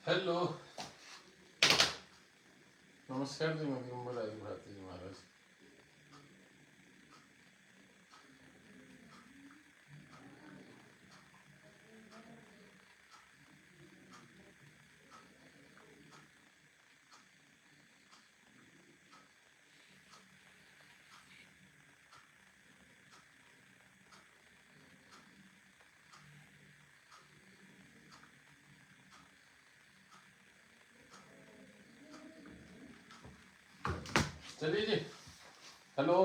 Hello, नमस्कार जी। मैं दिगंबर आदि भारती जी महाराज। चलिए जी। हेलो,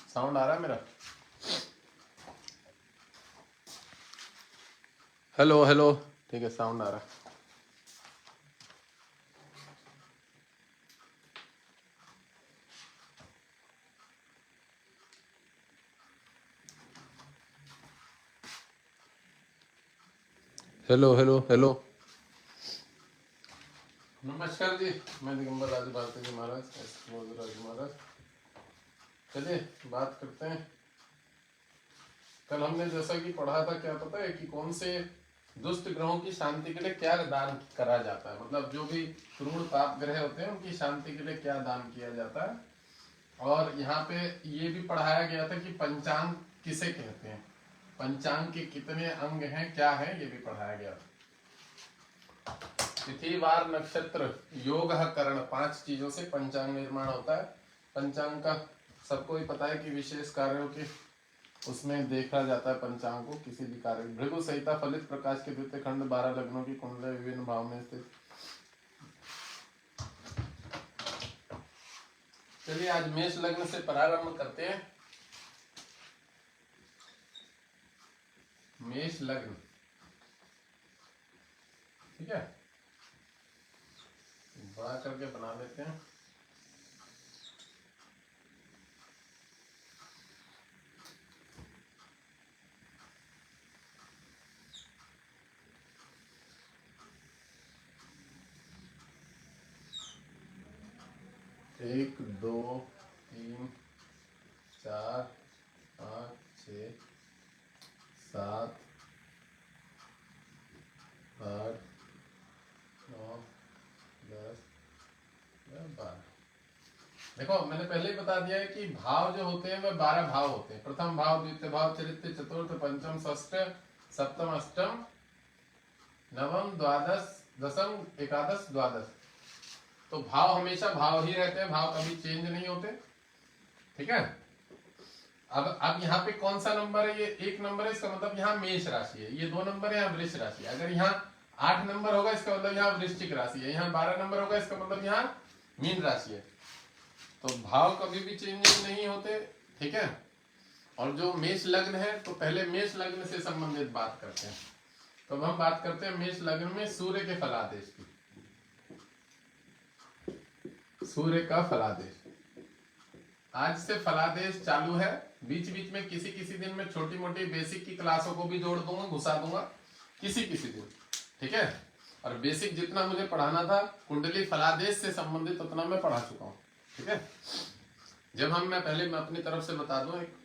साउंड आ रहा है मेरा? हेलो हेलो, ठीक है, साउंड आ रहा है। हेलो हेलो हेलो, नमस्कार जी। मैं दिगंबर आदि भारती जी महाराज, राजू महाराज। चलिए बात करते हैं। कल हमने जैसा कि पढ़ा था, क्या पता है कि कौन से दुष्ट ग्रहों की शांति के लिए क्या दान करा जाता है, मतलब जो भी क्रूर पाप ग्रह होते हैं उनकी शांति के लिए क्या दान किया जाता है। और यहाँ पे ये भी पढ़ाया गया था कि पंचांग किसे कहते हैं, पंचांग के कितने अंग हैं, क्या है, ये भी पढ़ाया गया था। तिथि वार नक्षत्र योग करण, 5 चीजों से पंचांग निर्माण होता है। पंचांग का सबको ही पता है कि विशेष कार्यों के उसमें देखा जाता है पंचांग को। किसी भी कार्य, भृगु संहिता फलित प्रकाश के द्वितीय खंड 12 लग्नों की कुंडली विभिन्न भाव में स्थित। चलिए आज मेष लग्न से प्रारंभ करते हैं। मेष लग्न, ठीक है, बड़ा करके बना लेते हैं। एक दो तीन चार पाँच छः 7 8 9 10 12। देखो मैंने पहले ही बता दिया है कि भाव जो होते हैं वे 12 भाव होते हैं। प्रथम भाव, द्वितीय भाव, तृतीय, चतुर्थ, पंचम, षष्ठ, सप्तम, अष्टम, नवम, द्वादश, दशम, एकादश, द्वादश। तो भाव हमेशा भाव ही रहते हैं, भाव कभी चेंज नहीं होते, ठीक है। अब यहाँ पे कौन सा नंबर है? ये 1 नंबर है, इसका मतलब यहाँ मेष राशि है। ये 2 नंबर है, यहाँ वृष राशि है। अगर यहाँ 8 नंबर होगा इसका मतलब यहाँ वृश्चिक राशि है। यहाँ 12 नंबर होगा इसका मतलब यहाँ मीन राशि है। तो भाव कभी भी चेंजिंग नहीं होते, ठीक है। और जो मेष लग्न है, तो पहले मेष लग्न से संबंधित बात करते हैं। तो अब हम बात करते हैं मेष लग्न में सूर्य के फलादेश की। सूर्य का फलादेश, आज से फलादेश चालू है। बीच बीच में किसी किसी दिन में छोटी मोटी बेसिक की क्लासों को भी जोड़ दूंगा, घुसा दूंगा किसी किसी दिन, ठीक है। और बेसिक जितना मुझे पढ़ाना था कुंडली फलादेश से संबंधित उतना मैं पढ़ा चुका हूँ, ठीक है। जब हम, मैं पहले मैं अपनी तरफ से बता दूं, एक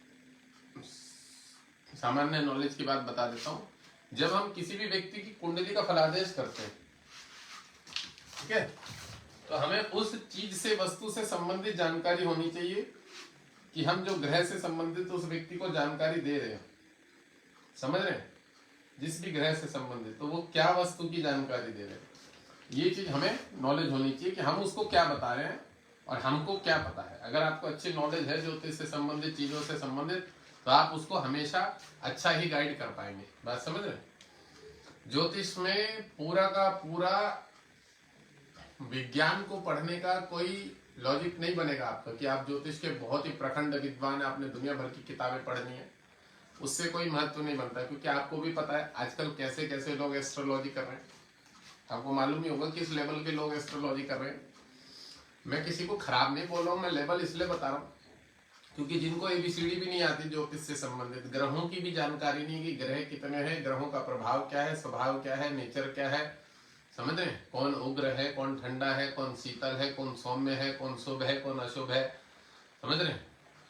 सामान्य नॉलेज की बात बता देता हूँ। जब हम किसी भी व्यक्ति की कुंडली का फलादेश करते हैं, ठीक है, तो हमें उस चीज से, वस्तु से संबंधित जानकारी होनी चाहिए कि हम जो ग्रह से संबंधित उस व्यक्ति को जानकारी दे रहे हैं, समझ रहे हैं, जिस भी ग्रह से संबंधित, तो वो क्या वस्तु की जानकारी दे रहे हैं, ये चीज हमें नॉलेज होनी चाहिए कि हम उसको क्या बता रहे हैं और हमको क्या पता है। अगर आपको अच्छी नॉलेज है ज्योतिष से संबंधित, चीजों से संबंधित, तो आप उसको हमेशा अच्छा ही गाइड कर पाएंगे। बात समझ रहे हैं? ज्योतिष में पूरा का पूरा विज्ञान को पढ़ने का कोई लॉजिक नहीं बनेगा आपका कि आप ज्योतिष के बहुत ही प्रखंड विद्वान है, आपने दुनिया भर की किताबें पढ़नी है, उससे कोई महत्व नहीं बनता। क्योंकि आपको भी पता है आजकल कैसे कैसे लोग एस्ट्रोलॉजी कर रहे हैं, आपको मालूम ही होगा किस लेवल के लोग एस्ट्रोलॉजी कर रहे हैं। मैं किसी को खराब नहीं बोल रहा हूँ, मैं लेवल इसलिए बता रहा हूँ क्योंकि जिनको एबीसीडी भी नहीं आती ज्योतिष से संबंधित, ग्रहों की भी जानकारी नहीं कि ग्रह कितने हैं, ग्रहों का प्रभाव क्या है, स्वभाव क्या है, नेचर क्या है, समझ रहे हैं, कौन उग्र है, कौन ठंडा है, कौन शीतल है, कौन सौम्य है, कौन शुभ है, कौन अशुभ है, समझ रहे हैं,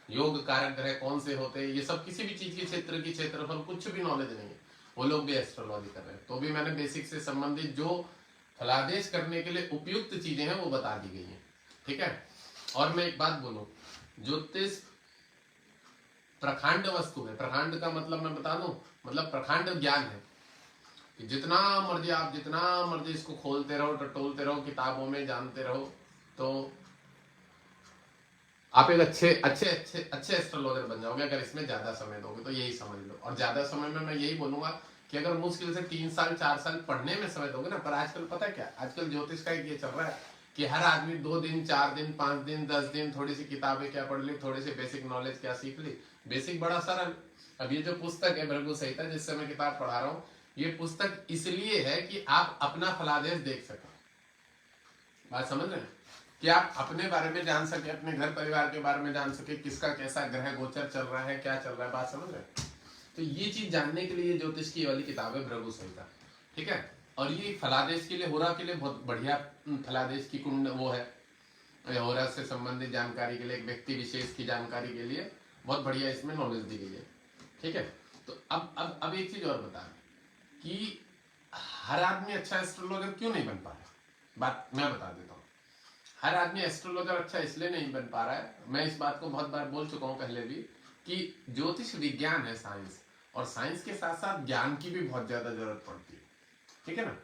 योग कारक ग्रह कौन से होते हैं, ये सब किसी भी चीज के क्षेत्र की क्षेत्रफल कुछ भी नॉलेज नहीं है, वो लोग भी एस्ट्रोलॉजी कर रहे हैं। तो भी मैंने बेसिक से संबंधित जो फलादेश करने के लिए उपयुक्त चीजें हैं वो बता दी गई हैं, ठीक है। और मैं एक बात बोलूं, ज्योतिष प्रखंड वस्तु है। प्रखंड का मतलब मैं बता दूं, मतलब प्रखंड ज्ञान है कि जितना मर्जी इसको खोलते रहो, टटोलते रहो, किताबों में जानते रहो, तो आप एक अच्छे एस्ट्रोलॉजर बन जाओगे अगर इसमें ज्यादा समय दोगे तो। यही समझ लो। और ज्यादा समय में मैं यही बोलूंगा कि अगर मुश्किल से 3 साल 4 साल पढ़ने में समय दोगे ना, पर आजकल पता है क्या, आजकल ज्योतिष का एक ये चल रहा है कि हर आदमी 2 दिन 4 दिन 5 दिन 10 दिन थोड़ी सी किताबें क्या पढ़ ली, थोड़ी सी बेसिक नॉलेज क्या सीख ली। बेसिक बड़ा सरल। अब ये जो पुस्तक है भृगु संहिता जिससे मैं किताब पढ़ा रहा हूँ, ये पुस्तक इसलिए है कि आप अपना फलादेश देख सकें। बात समझ रहे हैं कि आप अपने बारे में जान सके, अपने घर परिवार के बारे में जान सके, किसका कैसा ग्रह गोचर चल रहा है, क्या चल रहा है। बात समझ रहे हैं। तो ये चीज जानने के लिए ज्योतिष की वाली किताब है भृगु संहिता, ठीक है। और ये फलादेश के लिए, होरा के लिए बहुत बढ़िया फलादेश की कुंड वो है, होरा से संबंधित जानकारी के लिए, एक व्यक्ति विशेष की जानकारी के लिए बहुत बढ़िया इसमें नॉलेज दी गई है, ठीक है। तो अब एक चीज और बता कि हर आदमी अच्छा एस्ट्रोलॉजर क्यों नहीं बन पा रहा है। बात मैं बता देता हूँ। हर आदमी एस्ट्रोलॉजर अच्छा इसलिए नहीं बन पा रहा है, मैं इस बात को बहुत बार बोल चुका हूँ पहले भी, कि ज्योतिष विज्ञान है, साइंस, और साइंस के साथ साथ ज्ञान की भी बहुत ज्यादा जरूरत पड़ती है, ठीक है ना।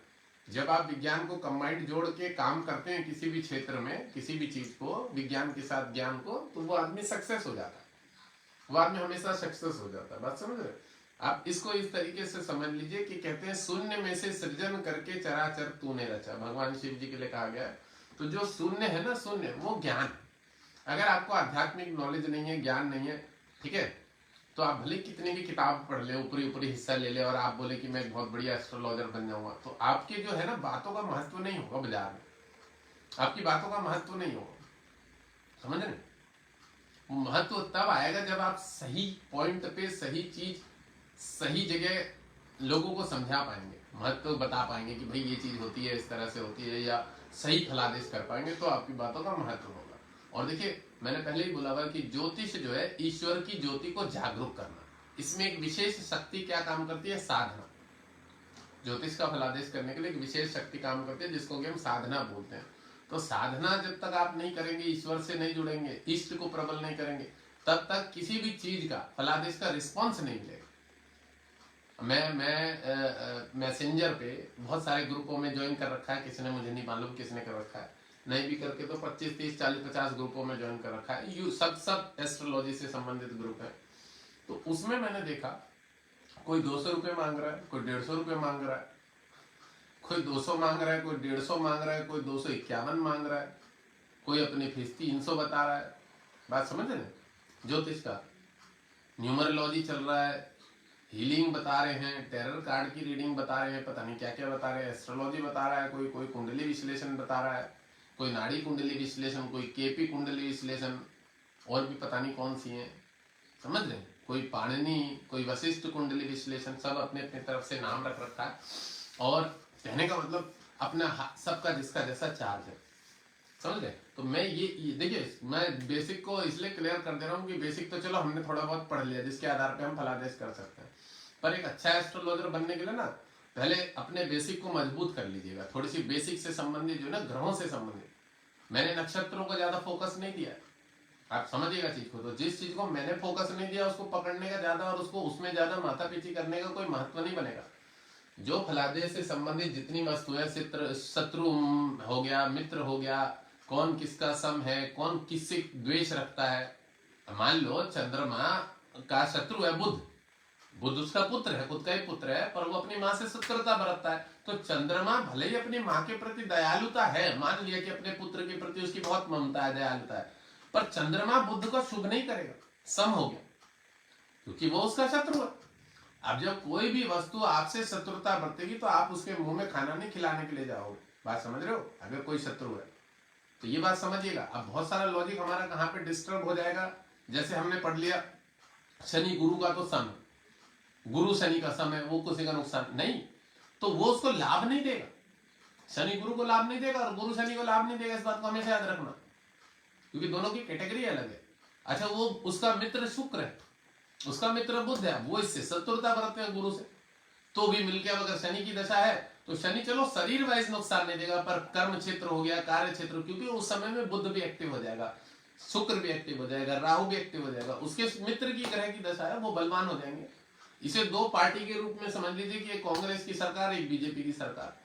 जब आप विज्ञान को कंबाइंड जोड़ के काम करते हैं किसी भी क्षेत्र में, किसी भी चीज को विज्ञान के साथ ज्ञान को, तो वो आदमी सक्सेस हो जाता है, वो आदमी हमेशा सक्सेस हो जाता है। बात समझ रहे। आप इसको इस तरीके से समझ लीजिए कि कहते हैं शून्य में से सृजन करके चराचर तूने रचा, भगवान शिव जी के लिए कहा गया है। तो जो शून्य है ना, शून्य वो ज्ञान। अगर आपको आध्यात्मिक नॉलेज नहीं है, ज्ञान नहीं है, ठीक है, तो आप भले कितनी भी किताब पढ़ ले, ऊपरी ऊपरी हिस्सा ले ले, और आप बोले कि मैं बहुत बढ़िया एस्ट्रोलॉजर बन जाऊंगा, तो आपके जो है ना बातों का महत्व नहीं होगा बाजार में, आपकी बातों का महत्व नहीं होगा, समझ रहे। महत्व तब आएगा जब आप सही पॉइंट पे सही चीज सही जगह लोगों को समझा पाएंगे, महत्व बता पाएंगे कि भाई ये चीज होती है, इस तरह से होती है, या सही फलादेश कर पाएंगे, तो आपकी बातों का महत्व होगा। और देखिए मैंने पहले ही बोला हुआ कि ज्योतिष जो है ईश्वर की ज्योति को जागरूक करना, इसमें एक विशेष शक्ति क्या काम करती है, साधना। ज्योतिष का फलादेश करने के लिए एक विशेष शक्ति काम करती है जिसको कि हम साधना बोलते हैं। तो साधना जब तक आप नहीं करेंगे, ईश्वर से नहीं जुड़ेंगे, इष्ट को प्रबल नहीं करेंगे, तब तक किसी भी चीज का फलादेश का रिस्पॉन्स नहीं मिलेगा। मैं मैसेंजर पे बहुत सारे ग्रुपों में ज्वाइन कर रखा है, किसी ने, मुझे नहीं मालूम किसने कर रखा है, नहीं भी करके तो 25 30 40 50 ग्रुपों में ज्वाइन कर रखा है। यू सब एस्ट्रोलॉजी से संबंधित ग्रुप है। तो उसमें मैंने देखा कोई 200 रुपये मांग रहा है, कोई 150 रुपये मांग रहा है, कोई 200 मांग रहा है, कोई 150 मांग रहा है, कोई 251 मांग रहा है, कोई अपनी फीस 300 बता रहा है। बात समझ रहे। ज्योतिष का न्यूमरोलॉजी चल रहा है, हीलिंग बता रहे हैं, टेरर कार्ड की रीडिंग बता रहे हैं, पता नहीं क्या क्या बता रहे हैं, एस्ट्रोलॉजी बता रहा है, कोई कुंडली विश्लेषण बता रहा है, कोई नाड़ी कुंडली विश्लेषण, कोई केपी कुंडली विश्लेषण, और भी पता नहीं कौन सी है, समझ रहे हैं, कोई पाणिनि, कोई वशिष्ठ कुंडली विश्लेषण, सब अपने अपने तरफ से नाम रख रखा है। और कहने का मतलब अपना सबका जिसका जैसा चार्ज है, समझ गए। तो मैं ये देखिए, मैं बेसिक को इसलिए क्लियर कर दे रहा हूँ कि बेसिक तो चलो हमने थोड़ा बहुत पढ़ लिया जिसके आधार पे हम फलादेश कर सकते हैं, पर एक अच्छा एस्ट्रोलॉजर बनने के लिए ना पहले अपने बेसिक को मजबूत कर लीजिएगा। थोड़ी सी बेसिक से संबंधित जो है ना, ग्रहों से संबंधित, मैंने नक्षत्रों को ज्यादा फोकस नहीं दिया, आप समझिएगा चीज को। तो जिस चीज को मैंने फोकस नहीं दिया उसको पकड़ने का ज्यादा, और उसको उसमें ज्यादा माथापीची करने का कोई महत्व नहीं बनेगा। जो फलादेश से संबंधित जितनी वस्तु है, शत्रु हो गया, मित्र हो गया, कौन किसका सम है, कौन किससे द्वेष रखता है। मान लो चंद्रमा का शत्रु है बुध, बुध उसका पुत्र है, खुद का ही पुत्र है, पर वो अपनी माँ से शत्रुता बरतता है। तो चंद्रमा भले ही अपनी माँ के प्रति दयालुता है, मान लिया कि अपने पुत्र के प्रति उसकी बहुत ममता है, दयालुता है, पर चंद्रमा बुध को शुभ नहीं करेगा, सम हो गया, क्योंकि वो उसका शत्रु है। अब जब कोई भी वस्तु आपसे शत्रुता बरतेगी तो आप उसके मुंह में खाना नहीं खिलाने के लिए जाओगे। बात समझ रहे हो। अगर कोई शत्रु है तो ये बात समझिएगा। अब बहुत सारा लॉजिक हमारा कहाँ पे डिस्टर्ब हो जाएगा। जैसे हमने पढ़ लिया शनि गुरु का तो सम, गुरु शनि का सम है, वो किसी का नुकसान नहीं, तो वो उसको लाभ नहीं देगा। शनि गुरु को लाभ नहीं देगा और गुरु शनि को लाभ नहीं देगा, इस बात को हमेशा याद रखना, क्योंकि दोनों की कैटेगरी अलग है। अच्छा, वो उसका मित्र शुक्र है, उसका मित्र बुध है, वो इससे शत्रुता बरतते हैं गुरु से, तो भी मिलकर अगर शनि की दशा है तो शनि चलो शरीर वाइज नुकसान नहीं देगा, पर कर्म क्षेत्र हो गया, कार्य क्षेत्र, क्योंकि उस समय में बुध भी एक्टिव हो जाएगा, शुक्र भी एक्टिव हो जाएगा, राहु भी एक्टिव हो जाएगा, उसके मित्र की ग्रह की दशा है, वो बलवान हो जाएंगे। इसे दो पार्टी के रूप में समझ लीजिए कि एक कांग्रेस की सरकार, एक बीजेपी की सरकार।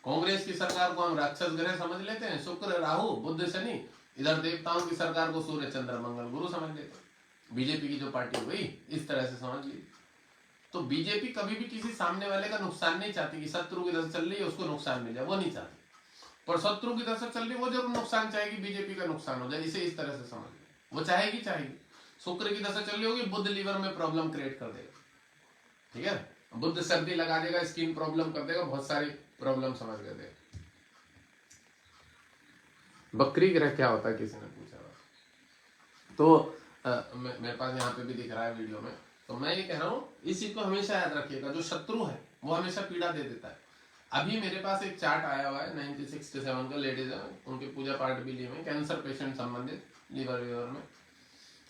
कांग्रेस की सरकार को हम राक्षस ग्रह समझ लेते हैं, शुक्र राहु बुध शनि, इधर देवताओं की सरकार को सूर्य चंद्र मंगल गुरु समझ लेते हैं। बीजेपी की जो पार्टी हो गई, इस तरह से समझ लीजिए। तो बीजेपी कभी भी किसी सामने वाले का नुकसान नहीं चाहती कि शत्रु की दशा चल रही है उसको नुकसान मिल जाए, वो नहीं चाहती। पर शत्रु की दशा चल रही है वो जरूर नुकसान चाहेगी, बीजेपी का नुकसान हो जाए, इसे इस तरह से समझ लें, वो चाहेगी। शुक्र की दशा चल रही होगी, बुध लीवर में प्रॉब्लम क्रिएट कर देगा, ठीक है, बुध सर्दी लगा देगा, स्किन प्रॉब्लम कर देगा, बहुत सारी प्रॉब्लम समझ कर देगा। बकरी ग्रह क्या होता है किसी ने पूछा, तो मेरे पास यहाँ पे भी दिख रहा है वीडियो में। तो मैं ये कह रहा हूँ इस चीज को हमेशा याद रखिएगा, जो शत्रु है वो हमेशा पीड़ा दे देता है। अभी मेरे पास एक चार्ट आया हुआ है 1967 का, लेडीज है, उनके पूजा पाठ भी लिए हुए, कैंसर पेशेंट संबंधित, लीवर में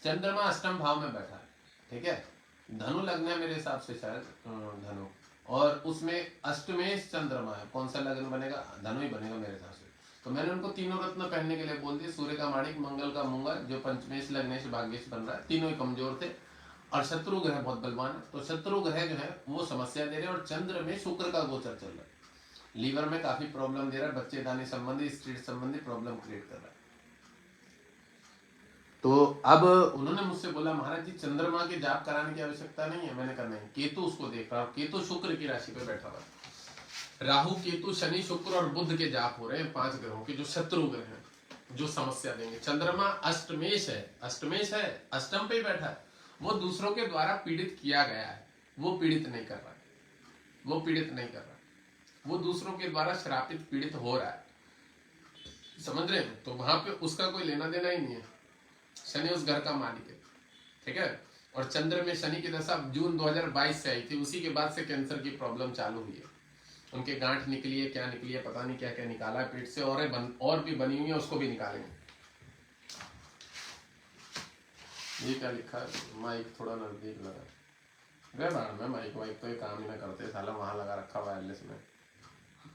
चंद्रमा अष्टम भाव में बैठा है, ठीक है, धनु लग्न है मेरे हिसाब से, शायद धनु, और उसमें अष्टमेश चंद्रमा है, कौन सा लग्न बनेगा, धनु ही बनेगा मेरे हिसाब से। तो मैंने उनको तीनों रत्न पहनने के लिए बोल दिया, सूर्य का माणिक, मंगल का मूंगा, जो पंचमेश लग्नेश भाग्येश बन रहा है, तीनों ही कमजोर थे, और शत्रु ग्रह बहुत बलवान है। तो शत्रु ग्रह जो है वो समस्या दे रहे हैं, और चंद्र में शुक्र का गोचर चल रहा है, लीवर में काफी प्रॉब्लम दे रहा है, बच्चेदानी संबंधी, स्ट्रीट संबंधी प्रॉब्लम क्रिएट कर रहा है। तो अब उन्होंने मुझसे बोला महाराज जी चंद्रमा के जाप कराने की आवश्यकता नहीं है। मैंने कहा नहीं, केतु उसको देख रहा हूं, केतु शुक्र की राशि पे बैठा हुआ है, राहु केतु शनि शुक्र और बुध के जाप हो रहे हैं, 5 ग्रहों के जो शत्रु ग्रह हैं, जो समस्या देंगे। चंद्रमा अष्टमेश है, अष्टमेश है, अष्टम पे ही बैठा है, वो दूसरों के द्वारा पीड़ित किया गया है, वो पीड़ित नहीं कर रहा है, वो पीड़ित नहीं कर रहा है, वो दूसरों के द्वारा श्रापित पीड़ित हो रहा है, समझ रहे हैं। तो वहां पे उसका कोई लेना देना ही नहीं है, शनि उस घर का मालिक है, ठीक है। और चंद्र में शनि की दशा जून 2022 से आई थी, उसी के बाद से कैंसर की प्रॉब्लम चालू हुई है, उनके गांठ निकली है, क्या निकली है पता नहीं, क्या क्या निकाला है पेट से, और भी बनी हुई है, उसको भी निकालेंगे। ये क्या लिखा है, माइक थोड़ा नजदीक लगा, गए बाहर में माइक वाइक तो ये काम ही ना करते, साला वहां लगा रखा वायरलेस में,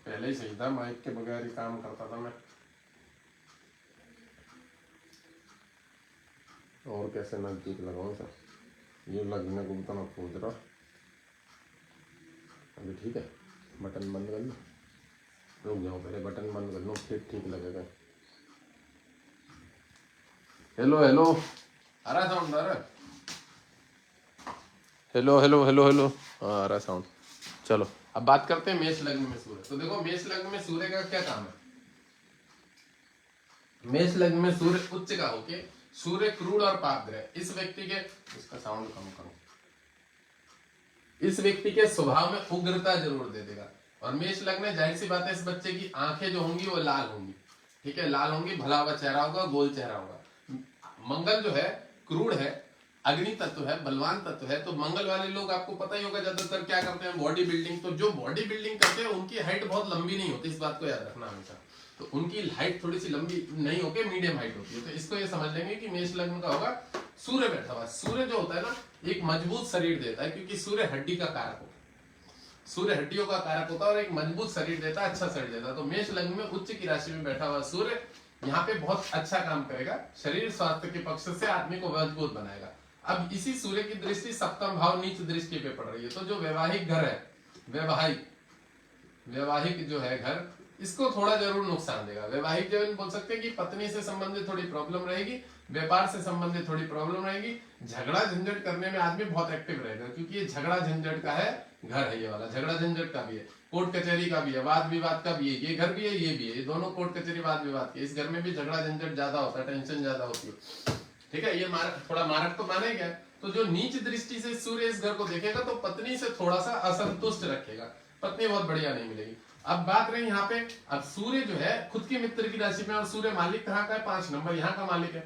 पहले ही सही था, माइक के बगैर ही काम करता था मैं, और कैसे नजदीक लगाऊं सर, ये लगने को तो ना पूछ रहा। अभी ठीक है, बटन बंद कर लो, रुक जाओ पहले बटन बंद कर लो, फिर ठीक लगेगा। हेलो हेलो, आ रहा साउंड, आ रहा, हेलो हेलो हेलो हेलो, हाँ आ रहा साउंड। चलो अब बात करते हैं मेष लग्न में सूर्य। तो देखो मेष लग्न में सूर्य का क्या काम है, मेष लग्न में सूर्य उच्च का होके, सूर्य क्रूर और पाप ग्रह, इस व्यक्ति के, इसका साउंड कम करो, इस व्यक्ति के स्वभाव में उग्रता जरूर दे देगा। और मेष लग्न, जाहिर सी बात है इस बच्चे की आंखें जो होंगी वो लाल होंगी, ठीक है, लाल होंगी, भला हुआ चेहरा होगा, गोल चेहरा होगा। मंगल जो है क्रूर है, अग्नि तत्व है, बलवान तत्व है, तो मंगल वाले लोग आपको पता ही होगा ज्यादातर क्या करते हैं, बॉडी बिल्डिंग। तो जो बॉडी बिल्डिंग करते हैं उनकी हाइट बहुत लंबी नहीं होती, इस बात को याद रखना हमेशा। तो उनकी हाइट थोड़ी सी लंबी नहीं होके मीडियम हाइट होती है। तो इसको ये समझ लेंगे कि मेष लग्न का होगा, सूर्य बैठा हुआ। सूर्य जो होता है ना, एक मजबूत शरीर देता है, क्योंकि सूर्य हड्डी का कारक होता है, सूर्य हड्डियों का कारक होता है, और एक मजबूत शरीर देता है, अच्छा शरीर देता है। तो मेष लग्न में उच्च की राशि में बैठा हुआ सूर्य यहाँ पे बहुत अच्छा काम करेगा, शरीर स्वास्थ्य के पक्ष से आदमी को मजबूत बनाएगा। अब इसी सूर्य की दृष्टि सप्तम भाव नीच दृष्टि पे पड़ रही है, तो जो वैवाहिक घर है, वैवाहिक जो है घर, इसको थोड़ा जरूर नुकसान देगा। वैवाहिक जीवन बोल सकते हैं कि पत्नी से संबंधित थोड़ी प्रॉब्लम रहेगी, व्यापार से संबंधित थोड़ी प्रॉब्लम रहेगी, झगड़ा झंझट करने में आदमी बहुत एक्टिव रहेगा, क्योंकि ये झगड़ा झंझट का है घर है, ये वाला झगड़ा झंझट का भी है, कोर्ट कचहरी का भी है, वाद विवाद का भी है, ये घर भी है, ये भी है, ये दोनों कोर्ट कचहरी वाद विवाद के। इस घर में भी झगड़ा झंझट ज्यादा होता है, टेंशन ज्यादा होती है, ठीक है। ये थोड़ा मारक तो माने गया। तो जो नीच दृष्टि से सूर्य इस घर को देखेगा तो पत्नी से थोड़ा सा असंतुष्ट रखेगा, पत्नी बहुत बढ़िया नहीं मिलेगी। अब बात रही यहाँ पे, अब सूर्य जो है खुद के मित्र की राशि में, और सूर्य मालिक कहाँ का है, 5 नंबर यहाँ का मालिक है,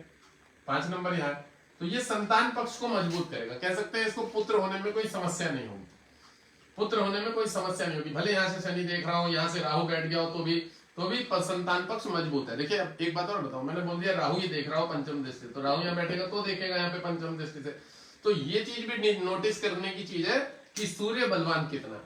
5 नंबर यहाँ। तो ये संतान पक्ष को मजबूत करेगा, कह सकते हैं इसको पुत्र होने में कोई समस्या नहीं होगी, पुत्र होने में कोई समस्या नहीं होगी। भले यहाँ से शनि देख रहा हूँ, यहाँ से राहु बैठ गया हो, तो भी संतान पक्ष मजबूत है। देखिए अब एक बात और बताऊं, मैंने बोल दिया राहु ही देख रहा हो पंचम दृष्टि, तो राहु यहाँ बैठेगा तो देखेगा यहाँ पे पंचम दृष्टि से। तो ये चीज भी नोटिस करने की चीज है कि सूर्य बलवान कितना।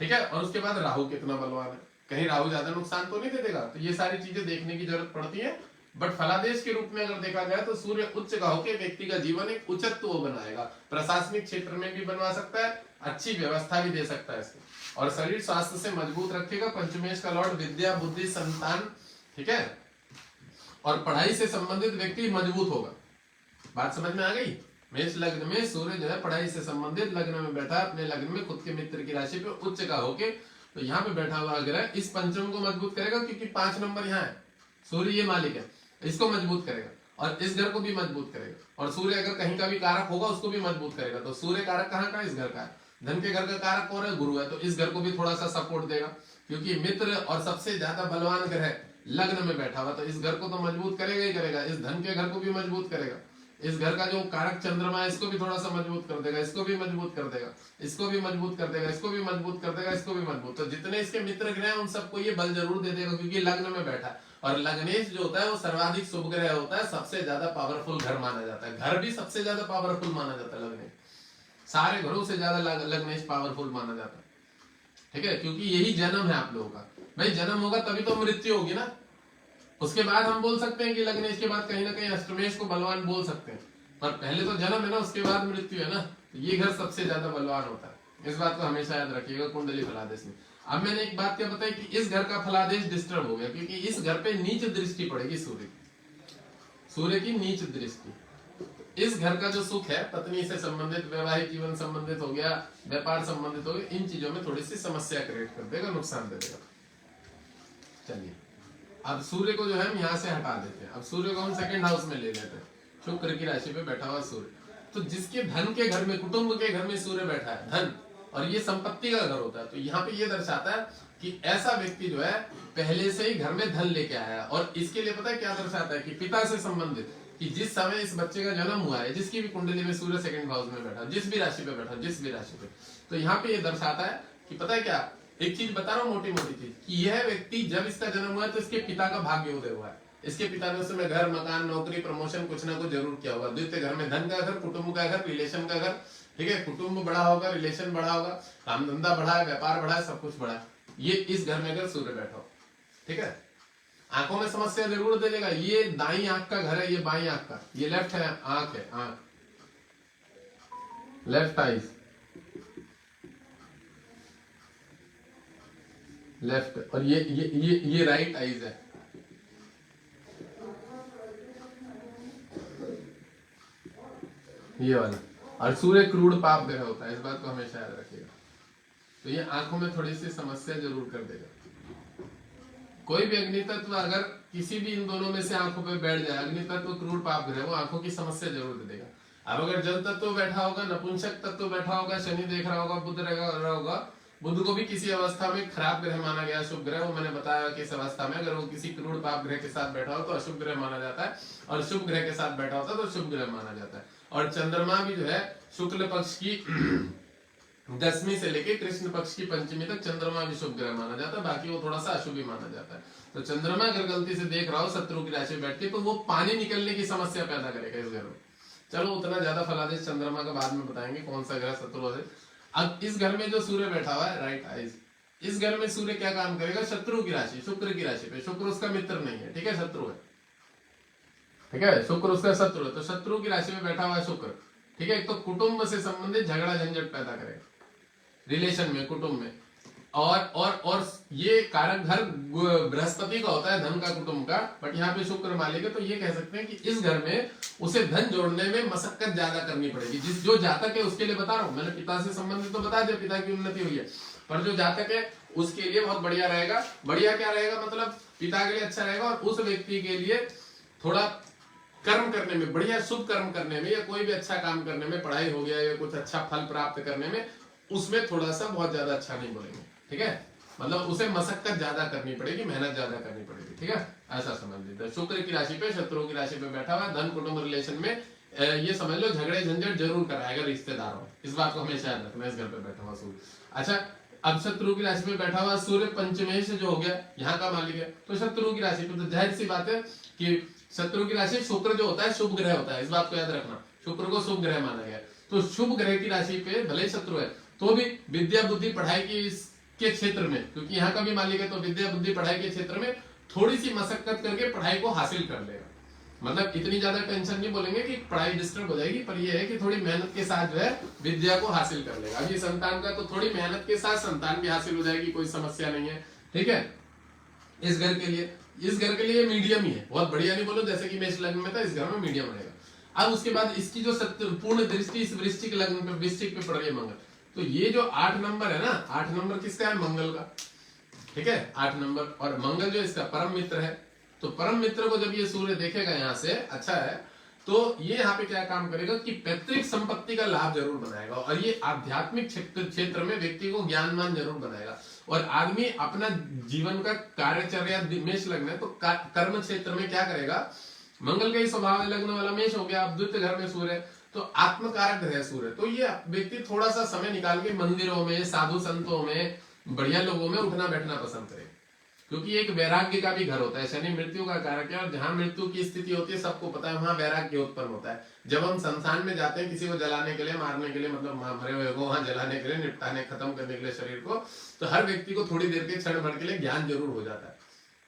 ठीक है। और उसके बाद राहु कितना बलवान है, कहीं राहु ज्यादा नुकसान तो नहीं दे देगा। तो ये सारी चीजें देखने की जरूरत पड़ती है। बट फलादेश के रूप में अगर देखा जाए तो सूर्य उच्च का होकर व्यक्ति का जीवन एक उच्चत्व बनाएगा, प्रशासनिक क्षेत्र में भी बनवा सकता है, अच्छी व्यवस्था भी दे सकता है इसको, और शरीर स्वास्थ्य से मजबूत रखेगा। पंचमेश का लॉर्ड विद्या बुद्धि संतान, ठीक है, और पढ़ाई से संबंधित व्यक्ति मजबूत होगा। बात समझ में आ गई। मेष लग्न में सूर्य जो है पढ़ाई से संबंधित लग्न में बैठा, अपने लग्न में खुद के मित्र की राशि पे उच्च का होके, तो यहाँ पे बैठा हुआ ग्रह इस पंचम को मजबूत करेगा, क्योंकि 5 नंबर यहाँ है, सूर्य ये मालिक है, इसको मजबूत करेगा और इस घर को भी मजबूत करेगा। और सूर्य अगर कहीं का भी कारक होगा उसको भी मजबूत करेगा। तो सूर्य कारक कहाँ का, इस घर का है। धन के घर का कारक कौन है, गुरु है, तो इस घर को भी थोड़ा सा सपोर्ट देगा, क्योंकि मित्र और सबसे ज्यादा बलवान ग्रह लग्न में बैठा हुआ, तो इस घर को तो मजबूत करेगा ही करेगा, इस धन के घर को भी मजबूत करेगा। इस घर का जो कारक चंद्रमा है इसको भी थोड़ा सा मजबूत कर देगा, इसको भी मजबूत कर देगा, इसको भी मजबूत कर देगा, इसको भी मजबूत कर देगा, इसको भी मजबूत। तो जितने इसके मित्र ग्रह हैं उन सबको ये बल जरूर दे देगा, क्योंकि लग्न में बैठा है। और लग्नेश जो होता है वो सर्वाधिक शुभ ग्रह होता है, सबसे ज्यादा पावरफुल घर माना जाता है। घर भी सबसे ज्यादा पावरफुल माना जाता है लग्नेश, सारे घरों से ज्यादा लग्नेश पावरफुल माना जाता है, ठीक है, क्योंकि यही जन्म है आप लोगों का। भाई जन्म होगा तभी तो मृत्यु होगी ना, उसके बाद हम बोल सकते हैं कि लग्नेश के बाद कहीं ना कहीं अष्टमेश को बलवान बोल सकते हैं, पर पहले तो जन्म है ना, उसके बाद मृत्यु है ना, तो ये घर सबसे ज्यादा बलवान होता है। इस बात को हमेशा याद रखिएगा कुंडली फलादेश में। अब मैंने एक बात क्या बताई कि इस घर का फलादेश डिस्टर्ब हो गया, क्योंकि इस घर पे नीच दृष्टि पड़ेगी सूर्य की, सूर्य की नीच दृष्टि। इस घर का जो सुख है, पत्नी से संबंधित, वैवाहिक जीवन संबंधित हो गया, व्यापार संबंधित हो गया, इन चीजों में थोड़ी सी समस्या क्रिएट कर देगा, नुकसान दे देगा। चलिए अब सूर्य को जो है हम यहाँ से हटा देते हैं। अब सूर्य को हम सेकंड हाउस में ले लेते हैं, शुक्र की राशि पे बैठा हुआ सूर्य। तो जिसके धन के घर में, कुटुंब के घर में सूर्य बैठा है, धन, और ये संपत्ति का घर होता है, तो यहाँ पे ये दर्शाता है कि ऐसा व्यक्ति जो है पहले से ही घर में धन लेके आया। और इसके लिए पता है क्या दर्शाता है कि पिता से संबंधित, कि जिस समय इस बच्चे का जन्म हुआ है, जिसकी भी कुंडली में सूर्य सेकंड हाउस में बैठा, जिस भी राशि पे बैठा, जिस भी राशि पे, तो यहाँ पे ये दर्शाता है कि पता है क्या, एक चीज बता रहा हूँ, मोटी मोटी चीज, कि यह व्यक्ति जब इसका जन्म हुआ है तो इसके पिता का भाग्य उदय हुआ है। इसके पिता ने उस समय घर, मकान, नौकरी, प्रमोशन कुछ ना कुछ जरूर किया होगा। द्वितीय घर में धन का घर, कुटुंब का घर, रिलेशन का घर, ठीक है, कुटुंब बड़ा होगा, रिलेशन बड़ा होगा, काम धंधा बढ़ा है, व्यापार बढ़ा है, सब कुछ बढ़ा है, ये इस घर में अगर सूर्य बैठा हो, ठीक है। आंखों में समस्या जरूर दे देगा। ये दाई आंख का घर है, ये बाई आंख का, ये लेफ्ट है आंख है, आंख, लेफ्ट आईज, लेफ्ट, और ये राइट आईज है। ये वाला। और सूर्य क्रूड पाप ग्रह होता है, इस बात को हमेशा याद रखिएगा। तो ये आंखों में थोड़ी सी समस्या जरूर कर देगा। कोई भी अग्नि तत्व अगर किसी भी इन दोनों में से आंखों पे बैठ जाए, अग्नि तत्व क्रूड पाप ग्रह, वो आंखों की समस्या जरूर दे देगा। अब अगर जल तत्व बैठा होगा, नपुंसक तत्व बैठा होगा, शनि देख रहा होगा, बुध रहा होगा, बुध को भी किसी अवस्था में खराब ग्रह माना गया, शुभ ग्रह, वो मैंने बताया कि इस अवस्था में अगर वो किसी क्रूड पाप ग्रह के साथ बैठा हो तो अशुभ ग्रह माना जाता है, और शुभ ग्रह के साथ बैठा होता है तो शुभ ग्रह माना जाता है। और चंद्रमा भी जो है शुक्ल पक्ष की 10वीं से लेके कृष्ण पक्ष की 5वीं तक चंद्रमा भी शुभ ग्रह माना जाता है, बाकी वो थोड़ा सा अशुभ ही माना जाता है। तो चंद्रमा अगर गलती से देख रहा हो शत्रु की राशि बैठ के, तो वो पानी निकलने की समस्या पैदा करेगा इस घर में। चलो उतना ज्यादा फलादेश चंद्रमा का बाद में बताएंगे कौन सा ग्रह शत्रु है। अब इस घर में जो सूर्य बैठा हुआ है, राइट आइज, इस घर में सूर्य क्या काम करेगा, शत्रु की राशि, शुक्र की राशि पे। शुक्र उसका मित्र नहीं है, ठीक है, शत्रु है, ठीक है, शुक्र उसका शत्रु है। तो शत्रु की राशि में बैठा हुआ है शुक्र, ठीक है। एक तो कुटुंब से संबंधित झगड़ा झंझट पैदा करेगा रिलेशन में, कुटुंब में। और ये कारक घर बृहस्पति का होता है, धन का, कुटुंब का, बट यहाँ पे शुक्र मालिक है। तो ये कह सकते हैं कि इस घर में उसे धन जोड़ने में मशक्कत ज्यादा करनी पड़ेगी। जिस जो जातक है उसके लिए बता रहा हूँ मैंने, पिता से संबंधित तो बता दिया, पिता की उन्नति हुई है, पर जो जातक है उसके लिए बहुत बढ़िया रहेगा। बढ़िया क्या रहेगा, मतलब पिता के लिए अच्छा रहेगा, और उस व्यक्ति के लिए थोड़ा कर्म करने में, बढ़िया शुभ कर्म करने में, या कोई भी अच्छा काम करने में, पढ़ाई हो गया या कुछ अच्छा फल प्राप्त करने में, उसमें थोड़ा सा बहुत ज्यादा अच्छा नहीं बोलेंगे, ठीक है, मतलब उसे मशक्कत ज्यादा करनी पड़ेगी, मेहनत ज्यादा करनी पड़ेगी, ठीक है, ऐसा समझ लीजिए। शुक्र की राशि पे, शत्रु की राशि पे बैठा हुआ, धन कुटुंब रिलेशन में ये समझ लो झगड़े झंझट जरूर कराएगा रिश्तेदारों, इस बात को हमेशा याद रखना। इस घर पे बैठा हुआ सूर्य, अच्छा अब शत्रु की राशि में बैठा हुआ सूर्य पंचमेश जो हो गया, यहाँ का मालिक है, तो शत्रु की राशि पे तो जाहिर सी बात है कि शत्रु की राशि शुक्र जो होता है शुभ ग्रह होता है, इस बात को याद रखना, शुक्र को शुभ ग्रह माना गया। तो शुभ ग्रह की राशि पे भले शत्रु है तो भी विद्या बुद्धि पढ़ाई की के क्षेत्र में, क्योंकि यहाँ का भी मालिक है, तो विद्या बुद्धि पढ़ाई के क्षेत्र में थोड़ी सी मशक्कत करके पढ़ाई को हासिल कर लेगा। मतलब इतनी ज्यादा टेंशन नहीं बोलेंगे कि पढ़ाई डिस्टर्ब हो जाएगी, पर ये है कि थोड़ी मेहनत के साथ जो है विद्या को हासिल कर लेगा। अभी संतान का तो थोड़ी मेहनत के साथ संतान भी हासिल हो जाएगी, कोई समस्या नहीं है, ठीक है। इस घर के लिए मीडियम ही है, बहुत बढ़िया नहीं बोलो जैसे कि मेष लग्न में था, इस घर में मीडियम रहेगा। अब उसके बाद इसकी जो पूर्ण दृष्टि इस वृश्चिक लग्न पे, वृश्चिक पे पड़ रही है मंगल, तो ये जो 8 नंबर है ना, 8 नंबर किसका है? मंगल का, ठीक है, 8 नंबर। और मंगल जो इसका परम मित्र है, तो परम मित्र को जब ये सूर्य देखेगा यहाँ से, अच्छा है, तो ये यहाँ पे क्या काम करेगा कि पैतृक संपत्ति का लाभ जरूर बनाएगा, और ये आध्यात्मिक क्षेत्र में व्यक्ति को ज्ञानवान जरूर बनाएगा। और आदमी अपना जीवन का कार्यचर्या, मेष लग्न है तो कर्म क्षेत्र में क्या करेगा, मंगल का ही स्वभाव है, लग्न वाला मेष हो गया, अब द्वितीय घर में सूर्य, तो आत्मकारक ग्रह सूर्य, तो ये व्यक्ति थोड़ा सा समय निकाल के मंदिरों में, साधु संतों में, बढ़िया लोगों में उठना बैठना पसंद करे, क्योंकि एक वैराग्य का भी घर होता है। शनि मृत्यु का कारक है, और जहां मृत्यु की स्थिति होती है सबको पता है, वहां वैराग्य उत्पन्न होता है। जब हम संस्थान में जाते हैं किसी को जलाने के लिए, मारने के लिए, मतलब मरे हुए को वहां जलाने के लिए, निपटाने, खत्म करने के लिए शरीर को, तो हर व्यक्ति को थोड़ी देर के क्षण भर के लिए ज्ञान जरूर हो जाता है।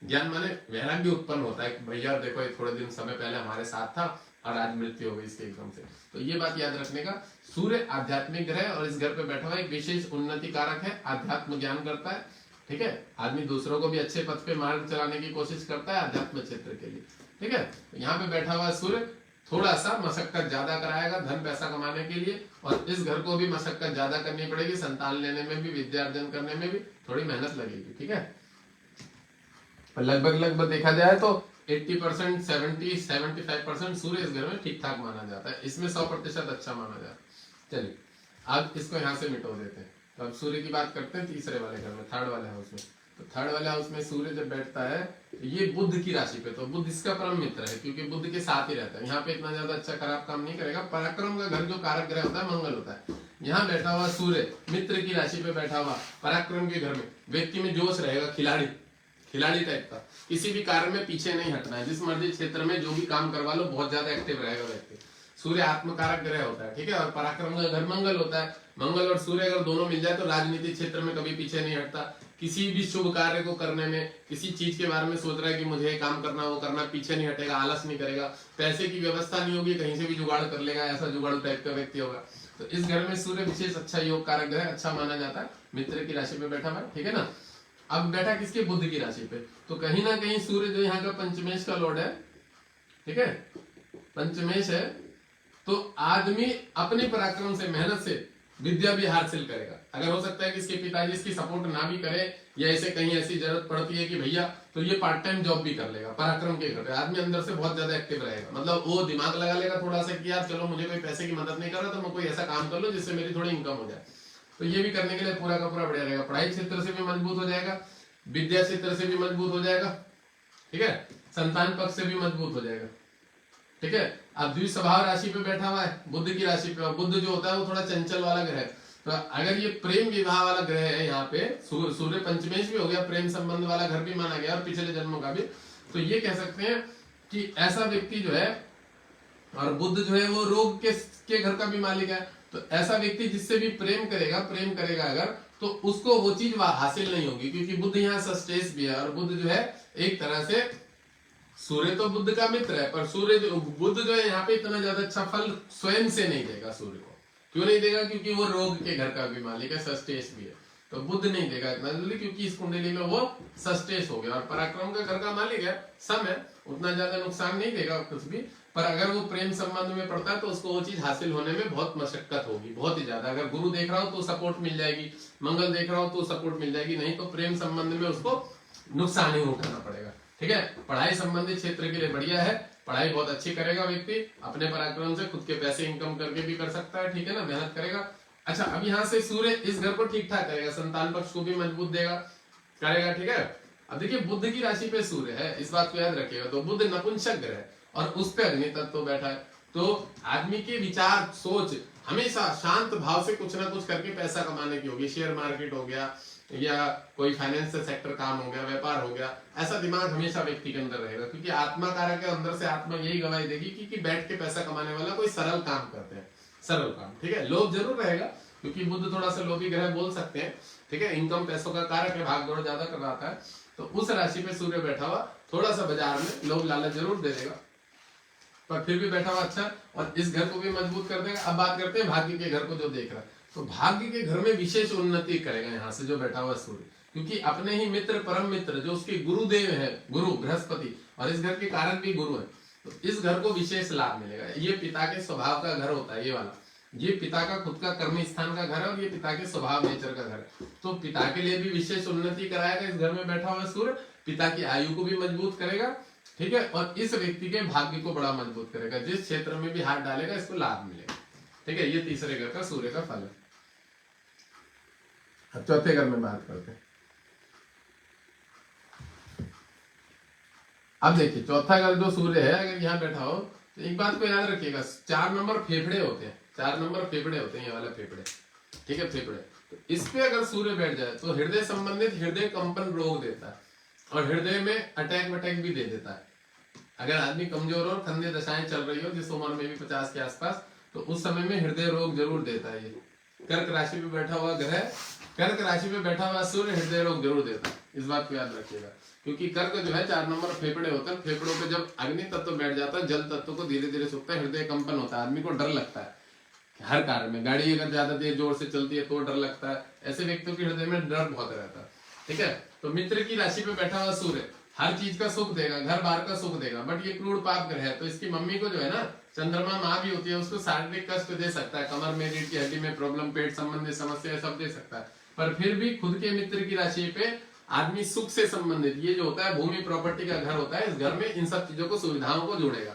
ज्ञान माने वैराग्य उत्पन्न होता है, भैया देखो ये थोड़े दिन समय पहले हमारे साथ था और आज मृत्यु हो गई इसके एकदम से। तो ये बात याद रखने का, सूर्य आध्यात्मिक ग्रह और इस घर पे बैठा हुआ एक विशेष उन्नति कारक है, आध्यात्म ज्ञान करता है, ठीक है। आदमी दूसरों को भी अच्छे पथ पे मार्ग चलाने की कोशिश करता है अध्यात्म क्षेत्र के लिए, ठीक है। यहाँ पे बैठा हुआ सूर्य थोड़ा सा मशक्कत ज्यादा कराएगा धन पैसा कमाने के लिए, और इस घर को भी मशक्कत ज्यादा करनी पड़ेगी, संतान लेने में भी, विद्यार्जन करने में भी थोड़ी मेहनत लगेगी, ठीक है। लगभग देखा जाए तो 80%, 70-75% सूर्य इस घर में ठीक ठाक माना जाता है, इसमें 100% अच्छा माना जाता है। चलिए अब इसको यहाँ से मिटो देते हैं। तो अब सूर्य की बात करते हैं तीसरे वाले घर में, थर्ड वाले हाउस में। तो थर्ड वाले हाउस में सूर्य जब बैठता है ये बुध की राशि पे, तो बुध इसका परम मित्र है, क्योंकि बुध के साथ ही रहता है। यहाँ पे इतना ज्यादा अच्छा खराब काम नहीं करेगा। पराक्रम का घर जो कारक ग्रह होता है मंगल होता है। यहाँ बैठा हुआ सूर्य मित्र की राशि पे बैठा हुआ पराक्रम के घर में, व्यक्ति में जोश रहेगा, खिलाड़ी टाइप का, किसी भी कार्य में पीछे नहीं हटना है, जिस मर्जी क्षेत्र में जो भी काम करवा लो बहुत ज्यादा एक्टिव रहेगा व्यक्ति। सूर्य आत्मकारक ग्रह होता है, ठीक है, और पराक्रम का घर मंगल होता है। मंगल और सूर्य अगर दोनों मिल जाए तो राजनीतिक क्षेत्र में कभी पीछे नहीं हटता, किसी भी शुभ कार्य को करने में, किसी चीज के बारे में सोच रहा है कि मुझे काम करना, वो करना, पीछे नहीं हटेगा, आलस नहीं करेगा। पैसे की व्यवस्था नहीं होगी, कहीं से भी जुगाड़ कर लेगा, ऐसा जुगाड़ू टाइप का व्यक्ति होगा। तो इस घर में सूर्य विशेष अच्छा योग कारक ग्रह, अच्छा माना जाता है, मित्र की राशि पे बैठा हुआ, ठीक है ना। अब बैठा किसके? बुध की राशि पे, तो कहीं ना कहीं सूर्य जो यहाँ का पंचमेश का लॉर्ड है, ठीक है, पंचमेश है, तो आदमी अपने पराक्रम से, मेहनत से विद्या भी हासिल करेगा। अगर हो सकता है कि इसके पिताजी इसकी सपोर्ट ना भी करे, या इसे कहीं ऐसी जरूरत पड़ती है कि भैया, तो ये पार्ट टाइम जॉब भी कर लेगा। पराक्रम के घर पे आदमी अंदर से बहुत ज्यादा एक्टिव रहेगा, मतलब वो दिमाग लगा लेगा थोड़ा सा कि यार चलो मुझे कोई पैसे की मदद नहीं कर रहा, तो मैं कोई ऐसा काम कर लो जिससे मेरी थोड़ी इनकम हो जाए। तो ये भी करने के लिए पूरा का पूरा बढ़िया रहेगा। पढ़ाई क्षेत्र से भी मजबूत हो जाएगा, विद्या क्षेत्र से भी मजबूत हो जाएगा, ठीक है, संतान पक्ष से भी मजबूत हो जाएगा, ठीक है। अब द्विस्वभाव राशि पे बैठा हुआ है, बुध की राशि पे, और बुध जो होता है वो थोड़ा चंचल वाला ग्रह है। तो अगर ये प्रेम विवाह वाला ग्रह है, यहाँ पे सूर्य पंचमेश भी हो गया, प्रेम संबंध वाला घर भी माना गया, और पिछले जन्मों का भी, तो ये कह सकते हैं कि ऐसा व्यक्ति जो है, और बुध जो है वो रोग के घर का भी मालिक है, तो ऐसा व्यक्ति जिससे भी प्रेम करेगा अगर, तो उसको वो चीज हासिल नहीं होगी, क्योंकि बुध यहाँ सस्टेस भी है, और बुध जो है एक तरह से, सूर्य तो बुध का मित्र है, पर सूर्य बुध जो है यहाँ पे इतना ज्यादा अच्छा फल स्वयं से नहीं देगा सूर्य को। क्यों नहीं देगा? क्योंकि वो रोग के घर का भी मालिक है, सस्टेस भी है, तो बुध नहीं देगा इतना जल्दी, क्योंकि इस कुंडली में वो सस्टेस हो गया। और पराक्रम का घर का मालिक है, सम है, उतना ज्यादा नुकसान नहीं देगा कुछ भी, पर अगर वो प्रेम संबंध में पड़ता है तो उसको वो चीज हासिल होने में बहुत मशक्कत होगी, बहुत ही ज्यादा। अगर गुरु देख रहा हो तो सपोर्ट मिल जाएगी, मंगल देख रहा हो तो सपोर्ट मिल जाएगी, नहीं तो प्रेम संबंध में उसको नुकसान ही उठाना पड़ेगा, ठीक है। पढ़ाई संबंधित क्षेत्र के लिए बढ़िया है, पढ़ाई बहुत अच्छी करेगा व्यक्ति, अपने पराक्रम से खुद के पैसे इनकम करके भी कर सकता है, ठीक है ना, मेहनत करेगा। अच्छा, अब यहाँ से सूर्य इस घर को ठीक ठाक करेगा, संतान पक्ष को भी मजबूत देगा, करेगा, ठीक है। अब देखिए बुध की राशि पे सूर्य है, इस बात को याद रखिएगा। तो बुध नपुंसक ग्रह है और उस पे अग्नि तत्व बैठा है, तो आदमी के विचार सोच हमेशा शांत भाव से कुछ ना कुछ करके पैसा कमाने की होगी। शेयर मार्केट हो गया, या कोई फाइनेंशियल सेक्टर काम हो गया, व्यापार हो गया, ऐसा दिमाग हमेशा व्यक्ति के अंदर रहेगा, क्योंकि आत्मा कारक है, अंदर से आत्मा यही गवाही देगी कि बैठ के पैसा कमाने वाला कोई सरल काम करते हैं, सरल काम, ठीक है। लोभ जरूर रहेगा, क्योंकि बुध थोड़ा सा लोभी ग्रह बोल सकते हैं, ठीक है, इनकम पैसों का कारक है, भाग दौड़ ज्यादा करवाता है। तो उस राशि पे सूर्य बैठा हुआ थोड़ा सा बाजार में लोभ लालच जरूर दे देगा, पर फिर भी बैठा हुआ अच्छा, और इस घर को भी मजबूत कर देगा। अब बात करते हैं भाग्य के घर को जो देख रहा है, तो भाग्य के घर में विशेष उन्नति करेगा यहाँ से जो बैठा हुआ सूर्य, क्योंकि अपने ही मित्र परम मित्र जो उसके गुरुदेव है, गुरु बृहस्पति, और इस घर के कारक भी गुरु है, तो इस घर को विशेष लाभ मिलेगा। ये पिता के स्वभाव का घर होता है, ये वाला, ये पिता का खुद का कर्म स्थान का घर है, और ये पिता के स्वभाव नेचर का घर है। तो पिता के लिए भी विशेष उन्नति कराएगा इस घर में बैठा हुआ सूर्य, पिता की आयु को भी मजबूत करेगा, ठीक है, और इस व्यक्ति के भाग्य को बड़ा मजबूत करेगा। जिस क्षेत्र में भी हाथ डालेगा इसको लाभ मिलेगा, ठीक है। ये तीसरे घर का सूर्य का फल है। अब चौथे घर में बात करते हैं। अब देखिए चौथा घर जो सूर्य है, अगर यहाँ बैठा हो तो एक बात को याद रखिएगा, 4 नंबर फेफड़े होते हैं, 4 नंबर फेफड़े होते हैं, ये वाला फेफड़े, ठीक है, फेफड़े। तो इस पे अगर सूर्य बैठ जाए तो हृदय संबंधित हृदय कंपन रोग देता है, और हृदय में अटैक वटैक भी दे देता है। अगर आदमी कमजोर और खंडे दशाएं चल रही हो, जिस उम्र में भी 50 के आसपास, तो उस समय में हृदय रोग जरूर देता है। ये कर्क राशि पे बैठा हुआ ग्रह, कर्क राशि पे बैठा हुआ सूर्य हृदय रोग जरूर देता है, इस बात को याद रखिएगा। क्योंकि कर्क जो है 4 नंबर फेफड़े होते हैं, फेफड़ों पे जब अग्नि तत्व बैठ जाता है, जल तत्व को धीरे धीरे सूखता है, हृदय कंपन होता है, आदमी को डर लगता है हर कार्य में। गाड़ी अगर ज्यादा देर जोर से चलती है तो डर लगता है, ऐसे व्यक्तियों के हृदय में डर बहुत रहता है, ठीक है। तो मित्र की राशि पे बैठा हुआ सूर्य हर चीज का सुख देगा, घर बार का सुख देगा, बट ये क्रूर पाप ग्रह है, तो इसकी मम्मी को जो है ना, चंद्रमा माँ भी होती है, उसको शारीरिक कष्ट दे सकता है, कमर में रीढ़ की हड्डी में प्रॉब्लम, पेट संबंधी समस्या सब दे सकता है। पर फिर भी खुद के मित्र की राशि पे आदमी सुख से संबंधित, ये जो होता है भूमि प्रॉपर्टी का घर होता है, इस घर में इन सब चीजों को सुविधाओं को जोड़ेगा,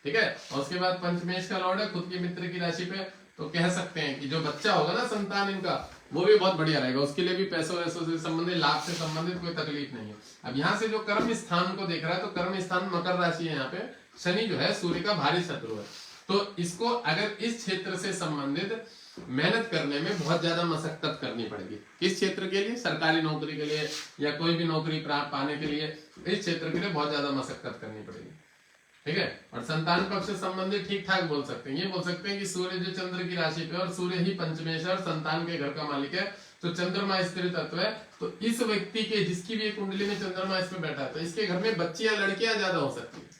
ठीक है। और उसके बाद पंचमेश का लॉर्ड है खुद के मित्र की राशि पे, तो कह सकते हैं कि जो बच्चा होगा ना संतान इनका, वो भी बहुत बढ़िया रहेगा, उसके लिए भी पैसों वैसों से संबंधित, लाभ से संबंधित कोई तकलीफ नहीं है। अब यहाँ से जो कर्म स्थान को देख रहा है, तो कर्म स्थान मकर राशि है, यहाँ पे शनि जो है सूर्य का भारी शत्रु है, तो इसको अगर इस क्षेत्र से संबंधित मेहनत करने में बहुत ज्यादा मशक्कत करनी पड़ेगी। किस क्षेत्र के लिए? सरकारी नौकरी के लिए या कोई भी नौकरी प्राप्त पाने के लिए, इस क्षेत्र के लिए बहुत ज्यादा मशक्कत करनी पड़ेगी, ठीक है। और संतान पक्ष से संबंधित ठीक ठाक बोल सकते हैं, ये बोल सकते हैं कि सूर्य जो चंद्र की राशि पे, और सूर्य ही पंचमेश और संतान के घर का मालिक है, तो चंद्रमा स्त्री तत्व है, तो इस व्यक्ति के जिसकी भी कुंडली में चंद्रमा इस पे बैठा है, तो इसके घर में बच्चियां लड़कियां ज्यादा हो सकती है,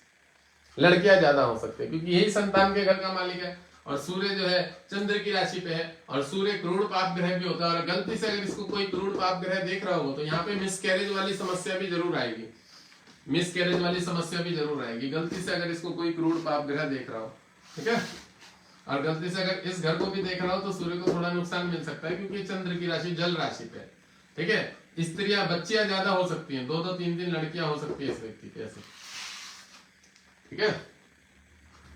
लड़कियां ज्यादा हो सकती है, क्योंकि यही संतान के घर का मालिक है। और सूर्य जो है चंद्र की राशि पे है, और सूर्य क्रूर पाप ग्रह भी होता है, और गलती से अगर इसको कोई क्रूर पाप ग्रह देख रहा हो तो यहाँ पे मिसकैरेज वाली समस्या भी जरूर आएगी, मिसकैरेज वाली समस्या भी जरूर आएगी, गलती से अगर इसको कोई क्रूर पाप ग्रह देख रहा हो, ठीक है। और गलती से अगर इस घर को भी देख रहा हो तो सूर्य को थोड़ा नुकसान मिल सकता है, क्योंकि चंद्र की राशि जल राशि पे, ठीक है। स्त्रियां बच्चियां ज्यादा हो सकती हैं, 2-2 3-3 लड़कियां हो सकती है इस व्यक्ति के, ऐसे, ठीक है।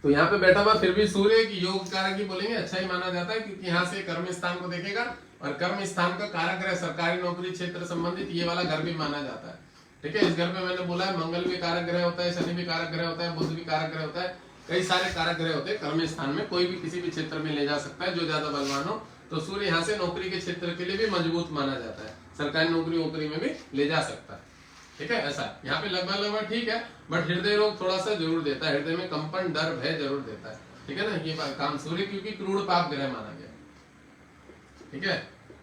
तो यहाँ पे बैठा हुआ फिर भी सूर्य की योग कारक ही बोलेंगे, अच्छा ही माना जाता है, क्योंकि यहाँ से कर्म स्थान को देखेगा, और कर्म स्थान का कारक ग्रह सरकारी नौकरी क्षेत्र संबंधित ये वाला घर भी माना जाता है, ठीक है। इस घर में मैंने बोला है मंगल भी कारक ग्रह होता है, शनि भी कारक ग्रह होता है, बुध भी कारक ग्रह होता है, कई सारे कारक ग्रह होते हैं। कर्म स्थान में कोई भी किसी भी क्षेत्र में ले जा सकता है जो ज्यादा बलवान हो, तो सूर्य यहाँ से नौकरी के क्षेत्र के लिए भी मजबूत माना जाता है, सरकारी नौकरी में भी ले जा सकता है, ठीक है। ऐसा यहाँ पे लगभग ठीक है, बट हृदय रोग थोड़ा सा जरूर देता है, हृदय में कंपन डर भय जरूर देता है, ठीक है ना। ये काम सूर्य क्योंकि क्रूर पाप ग्रह माना गया, ठीक है।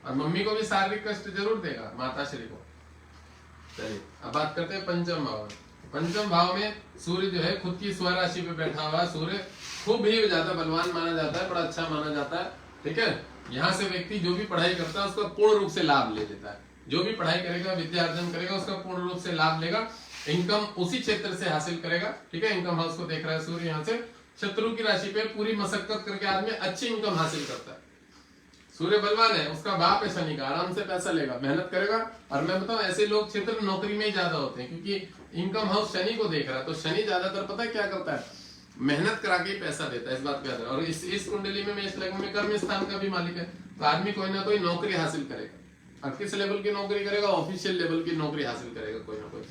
और मम्मी को भी शारीरिक कष्ट जरूर देगा, माता श्री को। चलिए अब बात करते हैं पंचम भाव में। पंचम भाव में सूर्य जो है खुद की स्वराशि पे बैठा हुआ, सूर्य खूब ही ज्यादा बलवान माना जाता है, बड़ा अच्छा माना जाता है, ठीक है। यहाँ से व्यक्ति जो भी पढ़ाई करता है उसका पूर्ण रूप से लाभ ले लेता है, जो भी पढ़ाई करेगा विद्या अर्जन करेगा उसका पूर्ण रूप से लाभ लेगा, इनकम उसी क्षेत्र से हासिल करेगा, ठीक है। इनकम हाउस को देख रहा है सूर्य, यहाँ से शत्रु की राशि पे पूरी मशक्कत करके आदमी अच्छी इनकम हासिल करता है। सूर्य बलवान है, उसका बाप है शनि का, आराम से पैसा लेगा, मेहनत करेगा। और मैं बताऊं ऐसे लोग क्षेत्र नौकरी में ही ज्यादा होते हैं, क्योंकि इनकम हाउस शनि को देख रहा है, तो शनि ज्यादातर पता है क्या करता है, मेहनत करा के पैसा देता है, इस बात का। और इस कुंडली में मेष लग्न में कर्म स्थान का भी मालिक है, तो आदमी कोई ना कोई नौकरी हासिल करेगा। और किस लेवल की नौकरी करेगा? ऑफिशियल लेवल की नौकरी हासिल करेगा कोई ना कोई,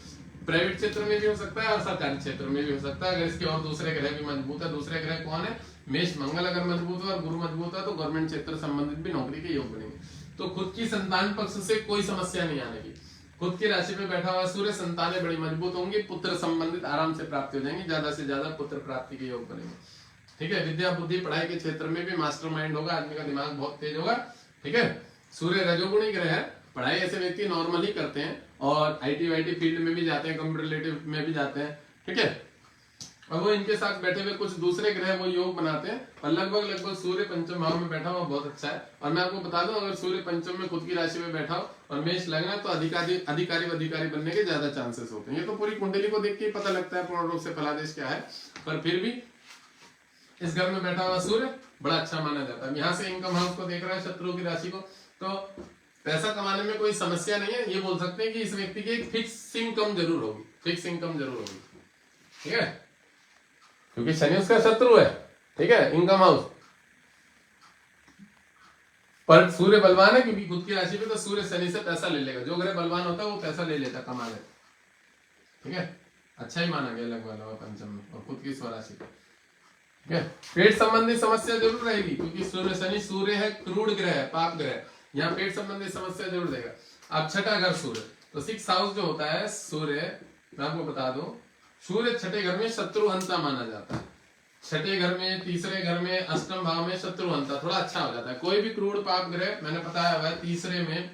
प्राइवेट क्षेत्र में भी हो सकता है और सरकारी क्षेत्र में भी हो सकता है। अगर इसके और दूसरे ग्रह भी मजबूत है, दूसरे ग्रह कौन है? मेष मंगल अगर मजबूत है और गुरु मजबूत है तो गवर्नमेंट क्षेत्र संबंधित भी नौकरी के योग बनेंगे। तो खुद की संतान पक्ष से कोई समस्या नहीं आने की। खुद की राशि पे बैठा हुआ सूर्य, संतानें बड़ी मजबूत होंगी, पुत्र संबंधित आराम से प्राप्ति हो जाएंगी, ज्यादा से ज्यादा पुत्र प्राप्ति के योग बनेंगे, ठीक है। विद्या बुद्धि पढ़ाई के क्षेत्र में भी मास्टरमाइंड होगा, आदमी का दिमाग बहुत तेज होगा, ठीक है। सूर्य रजोगुणी ग्रह है, पढ़ाई ऐसे व्यक्ति नॉर्मल ही करते हैं और आईटी वाईटी फील्ड में भी जाते हैं, कंप्यूटर रिलेटिव में भी जाते हैं, ठीक है। और वो इनके साथ बैठे हुए कुछ दूसरे ग्रह वो योग बनाते हैं, और लगभग सूर्य पंचम भाव में बैठा हुआ बहुत अच्छा है। और मैं आपको बता दूं, अगर सूर्य पंचम में खुद की राशि में बैठा हो और मेष लगना तो अधिकारी बनने के ज्यादा चांसेस होते हैं। ये तो पूरी कुंडली को देख के पता लगता है पूर्ण रूप से फलादेश क्या है, पर फिर भी इस घर में बैठा हुआ सूर्य बड़ा अच्छा माना जाता है। यहाँ से इनकम हाउस को देख रहा है, शत्रु की राशि को, तो पैसा कमाने में कोई समस्या नहीं है। ये बोल सकते हैं कि इस व्यक्ति की एक फिक्स इनकम जरूर होगी, फिक्स इनकम जरूर होगी, ठीक है, क्योंकि शनि उसका शत्रु है, ठीक है, इनकम हाउस। पर सूर्य बलवान है क्योंकि खुद की राशि पे, तो सूर्य शनि से पैसा ले लेगा। जो ग्रह बलवान होता है वो पैसा ले लेता, कमा लेता, ठीक है, अच्छा ही माना गया लगभग पंचम में, और खुद की स्वराशि पे, ठीक है। पेट संबंधी समस्या जरूर रहेगी क्योंकि सूर्य है, क्रूड ग्रह है, पाप ग्रह है, यहाँ पेट संबंधी समस्या जरूर देगा। अब छठा घर सूर्य, तो 6th हाउस जो होता है सूर्य, मैं आपको बता दूं, सूर्य छठे घर में शत्रुहंता माना जाता है। छठे घर में, तीसरे घर में, अष्टम भाव में शत्रुहंता थोड़ा अच्छा हो जाता है। कोई भी क्रूड पाप ग्रह मैंने बताया हुआ है, तीसरे में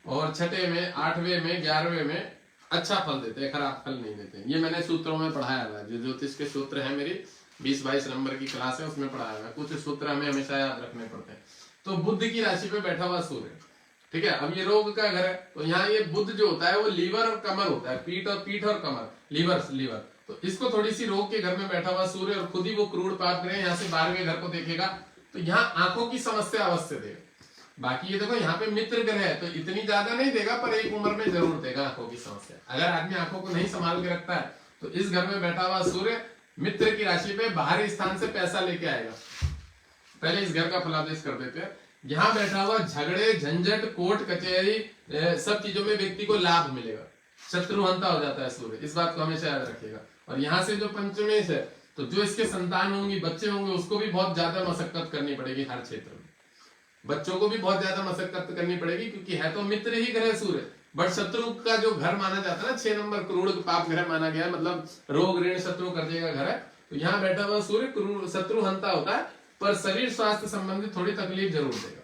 और छठे में, 8वें में, 11वें में अच्छा फल देते हैं, खराब फल नहीं देते। ये मैंने सूत्रों में पढ़ाया हुआ है, जो ज्योतिष के सूत्र है, मेरी 20-22 नंबर की क्लास है, उसमें पढ़ाया हुआ है। कुछ सूत्र हमें हमेशा याद रखने पड़ते हैं। तो बुध की राशि पे बैठा हुआ सूर्य, ठीक है। अब ये रोग का घर है, तो यहाँ ये बुध जो होता है वो लीवर और कमर होता है, पीठ और कमर, लीवर, तो इसको थोड़ी सी रोग के घर में बैठा हुआ सूर्य, और खुद ही वो क्रूड पाप ग्रह यहाँ से 12वें घर को देखेगा, तो यहाँ आंखों की समस्या अवश्य देगा। बाकी ये देखो यहाँ पे मित्र ग्रह है, तो इतनी ज्यादा नहीं देगा, पर एक उम्र में जरूर देगा आंखों की समस्या। अगर आदमी आंखों को नहीं संभाल के रखता है, तो इस घर में बैठा हुआ सूर्य मित्र की राशि पे बाहरी स्थान से पैसा लेके आएगा। पहले इस घर का फलादेश कर देते हैं। यहाँ बैठा हुआ झगड़े, झंझट, कोर्ट कचहरी, सब चीजों में व्यक्ति को लाभ मिलेगा। शत्रुहंता हो जाता है सूर्य, इस बात को हमेशा याद रखिएगा। और यहाँ से जो पंचमेश है, तो जो इसके संतान होंगी, बच्चे होंगे, उसको भी बहुत ज्यादा मशक्कत करनी पड़ेगी हर क्षेत्र में। बच्चों को भी बहुत ज्यादा मशक्कत करनी पड़ेगी, क्योंकि है तो मित्र ही ग्रह सूर्य, बट शत्रु का जो घर माना जाता है ना, 6 नंबर क्रूर पाप ग्रह माना गया है, मतलब रोग ऋण शत्रु कर देगा घर है। तो यहाँ बैठा हुआ सूर्य शत्रुहंता होता है, पर शरीर स्वास्थ्य संबंधित थोड़ी तकलीफ जरूर देगा,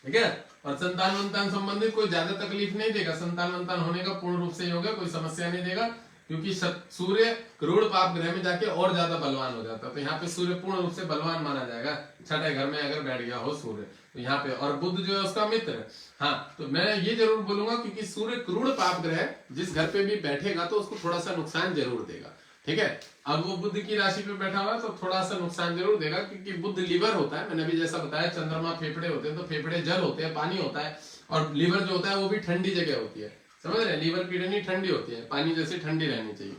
ठीक है। और संतान संबंधित कोई ज्यादा तकलीफ नहीं देगा, संतान होने का पूर्ण रूप से योग है, कोई समस्या नहीं देगा, क्योंकि सूर्य करोड़ पाप ग्रह में जाके और ज्यादा बलवान हो जाता है। तो यहाँ पे सूर्य पूर्ण रूप से बलवान माना जाएगा, छठे घर में अगर बैठ गया हो सूर्य, तो यहाँ पे। और बुध जो है उसका मित्र है। हाँ, तो मैं ये जरूर बोलूंगा, क्योंकि सूर्य करोड़ पाप ग्रह जिस घर पे भी बैठेगा तो उसको थोड़ा सा नुकसान जरूर देगा, ठीक है। अब वो बुध की राशि पे बैठा हुआ है तो थोड़ा सा नुकसान जरूर देगा, क्योंकि बुध लीवर होता है, मैंने अभी जैसा बताया, चंद्रमा फेफड़े होते हैं, तो फेफड़े जल होते हैं, पानी होता है, और लीवर जो होता है वो भी ठंडी जगह होती है, समझ रहे हैं। लीवर किडनी ठंडी होती है, पानी जैसे ठंडी रहनी चाहिए।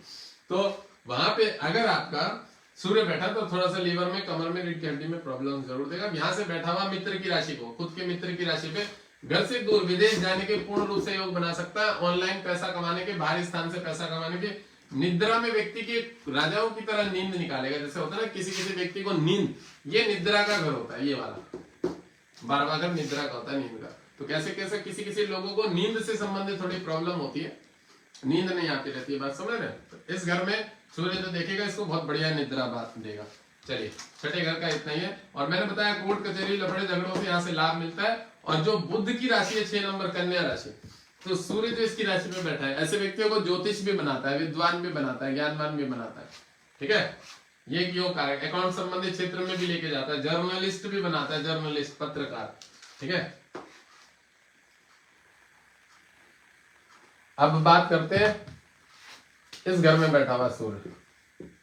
तो वहां पे अगर आपका सूर्य बैठा तो थोड़ा सा लीवर में, कमर में, रीढ़ की हड्डी में प्रॉब्लम जरूर देगा। यहाँ से बैठा हुआ मित्र की राशि को, खुद के मित्र की राशि पे घर से दूर विदेश जाने के पूर्ण रूप से योग बना सकता है, ऑनलाइन पैसा कमाने के, बाहरी स्थान से पैसा कमाने के, निद्रा में व्यक्ति की राजाओं की तरह नींद निकालेगा। जैसे होता है ना किसी किसी व्यक्ति को नींद, ये निद्रा का घर होता है, ये वाला 12वां घर निद्रा का होता है, नींद का। तो कैसे कैसे किसी किसी लोगों को नींद से संबंधित थोड़ी प्रॉब्लम होती है, नींद नहीं आती रहती है, बात समझ रहे हैं। तो इस घर में सूर्य जो देखेगा इसको बहुत बढ़िया निद्रा बात देगा। चलिए, छठे घर का इतना ही है। और मैंने बताया कोर्ट कचहरी लफड़े झगड़ों से यहाँ से लाभ मिलता है। और जो बुध की राशि है 6 नंबर कन्या राशि, तो सूर्य जो इसकी राशि में बैठा है, ऐसे व्यक्तियों को ज्योतिष भी बनाता है, विद्वान भी बनाता है, ज्ञानवान भी बनाता है, ठीक है। ये योग कारक, अकाउंट संबंधित क्षेत्र में भी लेके जाता है, जर्नलिस्ट भी बनाता है, जर्नलिस्ट, पत्रकार, ठीक है। अब बात करते हैं इस घर में बैठा हुआ सूर्य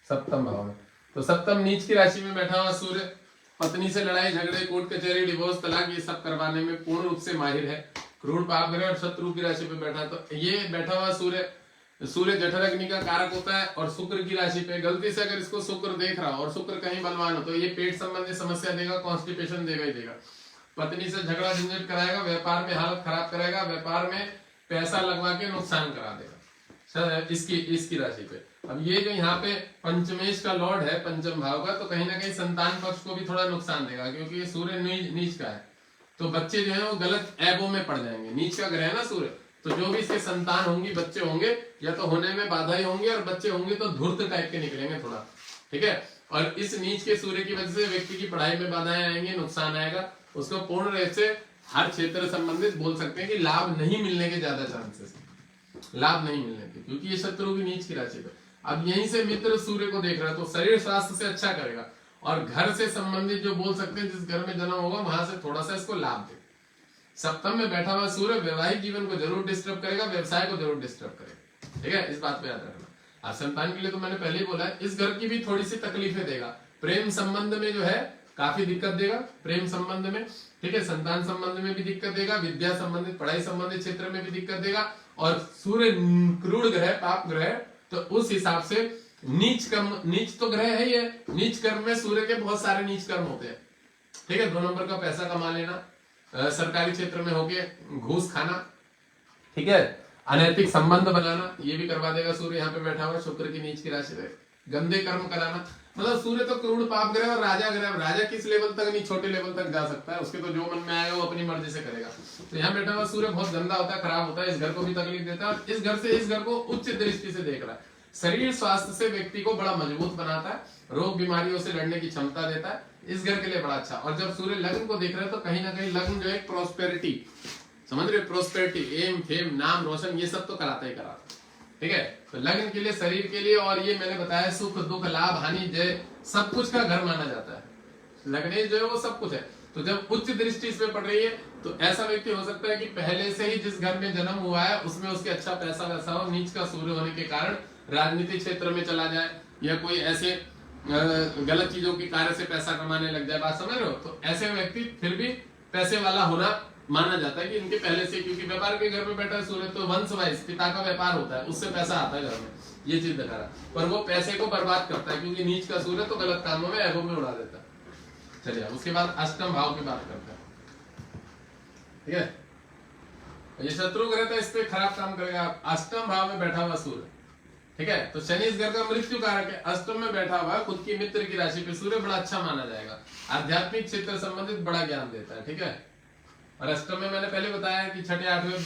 सप्तम भाव में। तो सप्तम नीच की राशि में बैठा हुआ सूर्य पत्नी से लड़ाई झगड़े, कोर्ट कचहरी, डिवोर्स, तलाक, ये सब करवाने में पूर्ण रूप से माहिर है। क्रूर पाप ग्रह और शत्रु की राशि पे बैठा, तो ये बैठा हुआ सूर्य जठर अग्नि का कारक होता है। और शुक्र की राशि पे गलती से अगर इसको शुक्र देख रहा हो और शुक्र कहीं बलवान हो, तो ये पेट संबंधी समस्या देगा, कॉन्स्टिपेशन देगा ही देगा। पत्नी से झगड़ा झंझट कराएगा, व्यापार में हालत खराब कराएगा, व्यापार में पैसा लगवा के नुकसान करा देगा इसकी राशि पे। अब ये जो यहाँ पे पंचमेश का लॉर्ड है पंचम भाव का, तो कहीं ना कहीं संतान पक्ष को भी थोड़ा नुकसान देगा, क्योंकि ये सूर्य नीच का है। तो बच्चे जो है वो गलत ऐबों में पड़ जाएंगे, नीच का ग्रह है ना सूर्य, तो जो भी इसके संतान होंगी, बच्चे होंगे, या तो होने में बाधा ही होंगे, और बच्चे होंगे तो धूर्त टाइप के निकलेंगे थोड़ा, ठीक है। और इस नीच के सूर्य की वजह से व्यक्ति की पढ़ाई में बाधाएं आएंगी, नुकसान आएगा, उसको पूर्ण रूप से हर क्षेत्र संबंधित बोल सकते हैं कि लाभ नहीं मिलने के ज्यादा चांसेस, लाभ नहीं मिलने के, क्योंकि ये शत्रु की नीच की राशि है। अब यहीं से मित्र सूर्य को देख रहा है तो शरीर स्वास्थ्य से अच्छा करेगा, और घर से संबंधित जो बोल सकते हैं जिस घर में जन्म होगा वहां से थोड़ा सा इसको लाभ दे। सप्तम में बैठा हुआ सूर्य वैवाहिक जीवन को जरूर डिस्टर्ब करेगा, व्यवसाय को जरूर डिस्टर्ब करेगा, ठीक है, इस बात पे याद रखना। संतान के लिए तो मैंने पहले ही बोला है, इस घर की भी थोड़ी सी तकलीफें देगा, प्रेम संबंध में जो है काफी दिक्कत देगा, प्रेम संबंध में, ठीक है, संतान संबंध में भी दिक्कत देगा, विद्या संबंधित पढ़ाई संबंधित क्षेत्र में भी दिक्कत देगा। और सूर्य क्रूर ग्रह, पाप ग्रह, तो उस हिसाब से नीच कर्म, नीच तो ग्रह है ही है, नीच कर्म में सूर्य के बहुत सारे नीच कर्म होते हैं, ठीक है। 2 नंबर का पैसा कमा लेना, सरकारी क्षेत्र में होके घूस खाना, ठीक है, अनैतिक संबंध बनाना, ये भी करवा देगा सूर्य यहाँ पे बैठा हुआ शुक्र की नीच की राशि में। गंदे कर्म कराना, मतलब सूर्य तो क्रूर पाप ग्रह और राजा ग्रह, राजा किस लेवल तक नहीं, छोटे लेवल तक जा सकता है, उसके तो जो मन में आएगा वो अपनी मर्जी से करेगा। तो यहाँ बैठा हुआ सूर्य बहुत गंदा होता है, खराब होता है, इस घर को भी तकलीफ देता है, और इस घर से इस घर को उच्च दृष्टि से देख रहा है। शरीर स्वास्थ्य से व्यक्ति को बड़ा मजबूत बनाता है, रोग बीमारियों से लड़ने की क्षमता देता है, इस घर के लिए बड़ा अच्छा। और जब सूर्य लग्न को देख रहे हैं तो कहीं ना कहीं लग्न जो है प्रोस्पेरिटी, समझ रहे, प्रोस्पेरिटी, एम फेम, नाम रोशन, ये सब तो कराता ही कराता, ठीक है। तो लग्न के लिए, शरीर के लिए, और ये मैंने बताया सुख दुख लाभ हानि जय सब कुछ का घर माना जाता है, लग्नेश जो है वो सब कुछ है। तो जब उच्च दृष्टि इस पे पड़ रही है तो ऐसा व्यक्ति हो सकता है कि पहले से ही जिस घर में जन्म हुआ है उसमें उसके अच्छा पैसा वैसा हो, नीच का सूर्य होने के कारण राजनीतिक क्षेत्र में चला जाए या कोई ऐसे गलत चीजों के कार्य से पैसा कमाने लग जाए, बात समझ रहे हो, तो ऐसे व्यक्ति फिर भी पैसे वाला होना माना जाता है कि इनके पहले से, क्योंकि व्यापार के घर में बैठा है सूर्य तो वंश वाइज पिता का व्यापार होता है, उससे पैसा आता है घर में, ये चीज दिखा रहा, पर वो पैसे को बर्बाद करता है क्योंकि नीच का सूर्य तो गलत कामों में एगो में उड़ा देता है। चलिए उसके बाद अष्टम भाव की बात करते हैं, ठीक है। ये शत्रु ग्रह था, इस पे खराब काम करेगा। अष्टम भाव में बैठा हुआ सूर्य, ठीक है, तो शनि इस घर का मृत्यु कारक है, अष्टम में बैठा हुआ है, खुद की मित्र की राशि पे सूर्य बड़ा अच्छा माना जाएगा, आध्यात्मिक क्षेत्र संबंधित बड़ा ज्ञान देता है, ठीक है। और अष्टम में मैंने पहले बताया कि छठे 8वें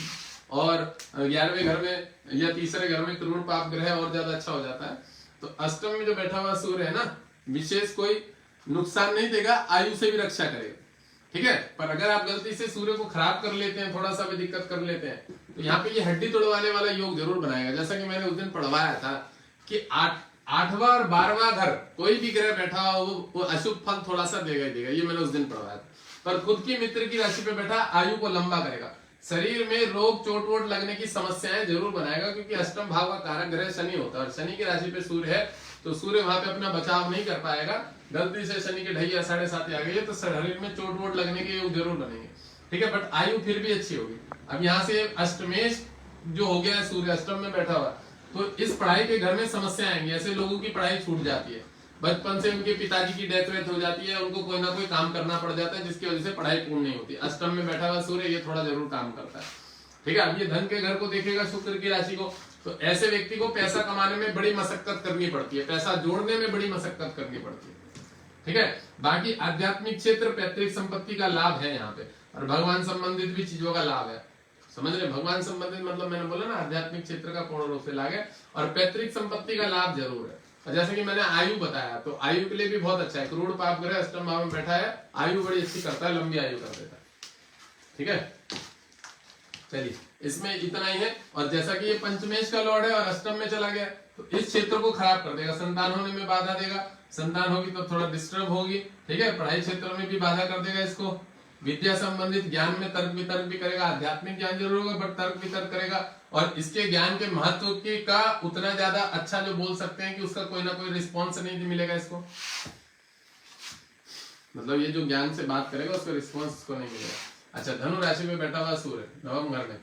और 11वें घर में या तीसरे घर में क्रूर पाप ग्रह और ज्यादा अच्छा हो जाता है। तो अष्टम में जो बैठा हुआ सूर्य है ना, विशेष कोई नुकसान नहीं देगा, आयु से भी रक्षा करेगा, ठीक है। पर अगर आप गलती से सूर्य को खराब कर लेते हैं, थोड़ा सा भी दिक्कत कर लेते हैं, तो यहाँ पे ये हड्डी तोड़वाने वाला योग जरूर बनाएगा। जैसा कि मैंने उस दिन पढ़वाया था कि 8वां और 12वां घर कोई भी ग्रह बैठा हो वो अशुभ फल थोड़ा सा देगा ही देगा, ये मैंने उस दिन पढ़वाया था। पर खुद की मित्र की राशि पे बैठा आयु को लंबा करेगा, शरीर में रोग चोट वोट लगने की समस्याएं जरूर बनाएगा, क्योंकि अष्टम भाव का कारक ग्रह शनि होता है और शनि की राशि पे सूर्य है, तो सूर्य वहां पे अपना बचाव नहीं कर पाएगा। गलती से शनि के ढैया 7.5 आ गई तो शरीर में चोट वोट लगने के योग जरूर बनेंगे, ठीक है, बट आयु फिर भी अच्छी होगी। अब यहाँ से अष्टमेश जो हो गया है, सूर्य अष्टम में बैठा हुआ, तो इस पढ़ाई के घर में समस्या आएंगी। ऐसे लोगों की पढ़ाई छूट जाती है, बचपन से उनके पिताजी की डेथ वेथ हो जाती है, उनको कोई ना कोई काम करना पड़ जाता है जिसकी वजह से पढ़ाई पूर्ण नहीं होती। अष्टम में बैठा हुआ सूर्य ये थोड़ा जरूर काम करता है, ठीक है। अब ये धन के घर को देखेगा, शुक्र की राशि को, तो ऐसे व्यक्ति को पैसा कमाने में बड़ी मशक्कत करनी पड़ती है, पैसा जोड़ने में बड़ी मशक्कत करनी पड़ती है, ठीक है। बाकी आध्यात्मिक क्षेत्र, पैतृक संपत्ति का लाभ है यहाँ पे, और भगवान संबंधित भी चीजों का लाभ है, समझ रहे। भगवान संबंधित मतलब मैंने बोला ना आध्यात्मिक क्षेत्र का पूर्ण रूप से लाभ है, और पैतृक संपत्ति का लाभ जरूर है। और जैसे कि मैंने आयु बताया, तो आयु के लिए भी बहुत अच्छा है, क्रूर पाप ग्रह अष्टम भाव में बैठा है, आयु बड़ी अच्छी करता है, लंबी आयु कर देता है, ठीक है। चलिए इसमें इतना ही है। और जैसा कि ये पंचमेश का लॉर्ड है और अष्टम में चला गया, तो इस क्षेत्र को खराब कर देगा, संतान होने में बाधा देगा, संतान होगी तो थोड़ा डिस्टर्ब होगी, ठीक है। पढ़ाई क्षेत्र में भी बाधा कर देगा इसको, विद्या संबंधित ज्ञान में तर्क वितर्क भी करेगा, आध्यात्मिक ज्ञान जरूर होगा बट तर्क वितर्क करेगा, और इसके ज्ञान के महत्व की का उतना ज्यादा अच्छा जो बोल सकते हैं कि उसका कोई ना कोई रिस्पॉन्स नहीं मिलेगा इसको, मतलब ये जो ज्ञान से बात करेगा उसका रिस्पॉन्स इसको नहीं मिलेगा। अच्छा, धनु राशि में बैठा हुआ सूर्य नवम घर में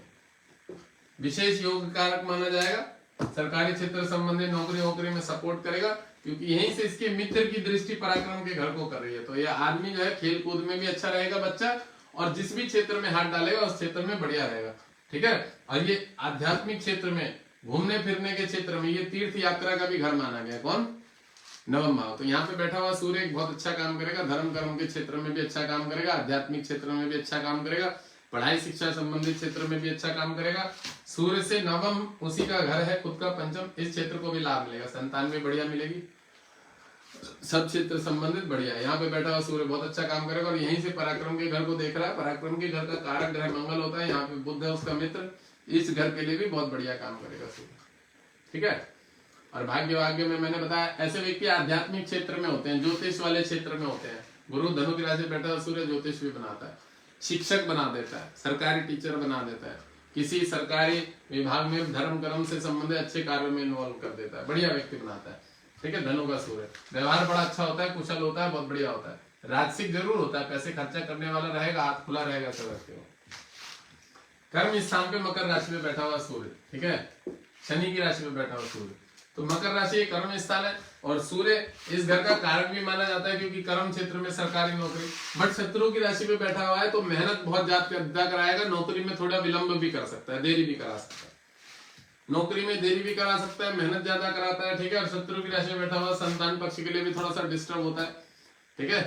विशेष योग कारक माना जाएगा, सरकारी क्षेत्र संबंधी नौकरी वोकरी में सपोर्ट करेगा, क्योंकि यहीं से इसके मित्र की दृष्टि पराक्रम के घर को कर रही है। तो ये आदमी जो है खेल कूद में भी अच्छा रहेगा बच्चा, और जिस भी क्षेत्र में हाथ डालेगा उस क्षेत्र में बढ़िया रहेगा, ठीक है। और ये आध्यात्मिक क्षेत्र में, घूमने फिरने के क्षेत्र में, ये तीर्थ यात्रा का भी घर माना गया, कौन, नवम भाव। तो यहाँ पे बैठा हुआ सूर्य एक बहुत अच्छा काम करेगा, धर्म कर्म के क्षेत्र में भी अच्छा काम करेगा, आध्यात्मिक क्षेत्र में भी अच्छा काम करेगा, पढ़ाई शिक्षा संबंधित क्षेत्र में भी अच्छा काम करेगा। सूर्य से नवम उसी का घर है, खुद का पंचम, इस क्षेत्र को भी लाभ मिलेगा, संतान में बढ़िया मिलेगी, सब क्षेत्र संबंधित बढ़िया है। यहाँ पे बैठा हुआ सूर्य बहुत अच्छा काम करेगा और यहीं से पराक्रम के घर को देख रहा है। पराक्रम के घर का कारक ग्रह मंगल होता है, यहाँ पे बुध है उसका मित्र, इस घर के लिए भी बहुत बढ़िया काम करेगा सूर्य, ठीक है। और भाग्य में मैंने बताया ऐसे व्यक्ति आध्यात्मिक क्षेत्र में होते हैं, ज्योतिष वाले क्षेत्र में होते हैं। गुरु धनु की राशि बैठा हुआ सूर्य ज्योतिष भी बनाता है, शिक्षक बना देता है, सरकारी टीचर बना देता है, किसी सरकारी विभाग में धर्म कर्म से संबंधित अच्छे कार्यों में इन्वॉल्व कर देता है, बढ़िया व्यक्ति बनाता है, ठीक है। धनु का सूर्य व्यवहार बड़ा अच्छा होता है, कुशल होता है, बहुत बढ़िया होता है। राजसिक जरूर होता है, पैसे खर्चा करने वाला रहेगा, हाथ खुला रहेगा सब व्यक्ति को। कर्म स्थान पे मकर राशि में बैठा हुआ सूर्य, ठीक है, शनि की राशि में बैठा हुआ सूर्य, तो मकर राशि एक कर्म स्थान है और सूर्य इस घर का कारक भी माना जाता है क्योंकि कर्म क्षेत्र में सरकारी नौकरी। बट शत्रु की राशि में बैठा हुआ है तो मेहनत बहुत ज्यादा कराएगा, नौकरी में थोड़ा विलंब भी कर सकता है, देरी भी करा सकता है, नौकरी में देरी भी करा सकता है, मेहनत ज्यादा कराता है, ठीक है। और शत्रु की राशि में बैठा हुआ संतान पक्ष के लिए भी थोड़ा सा डिस्टर्ब होता है, ठीक है,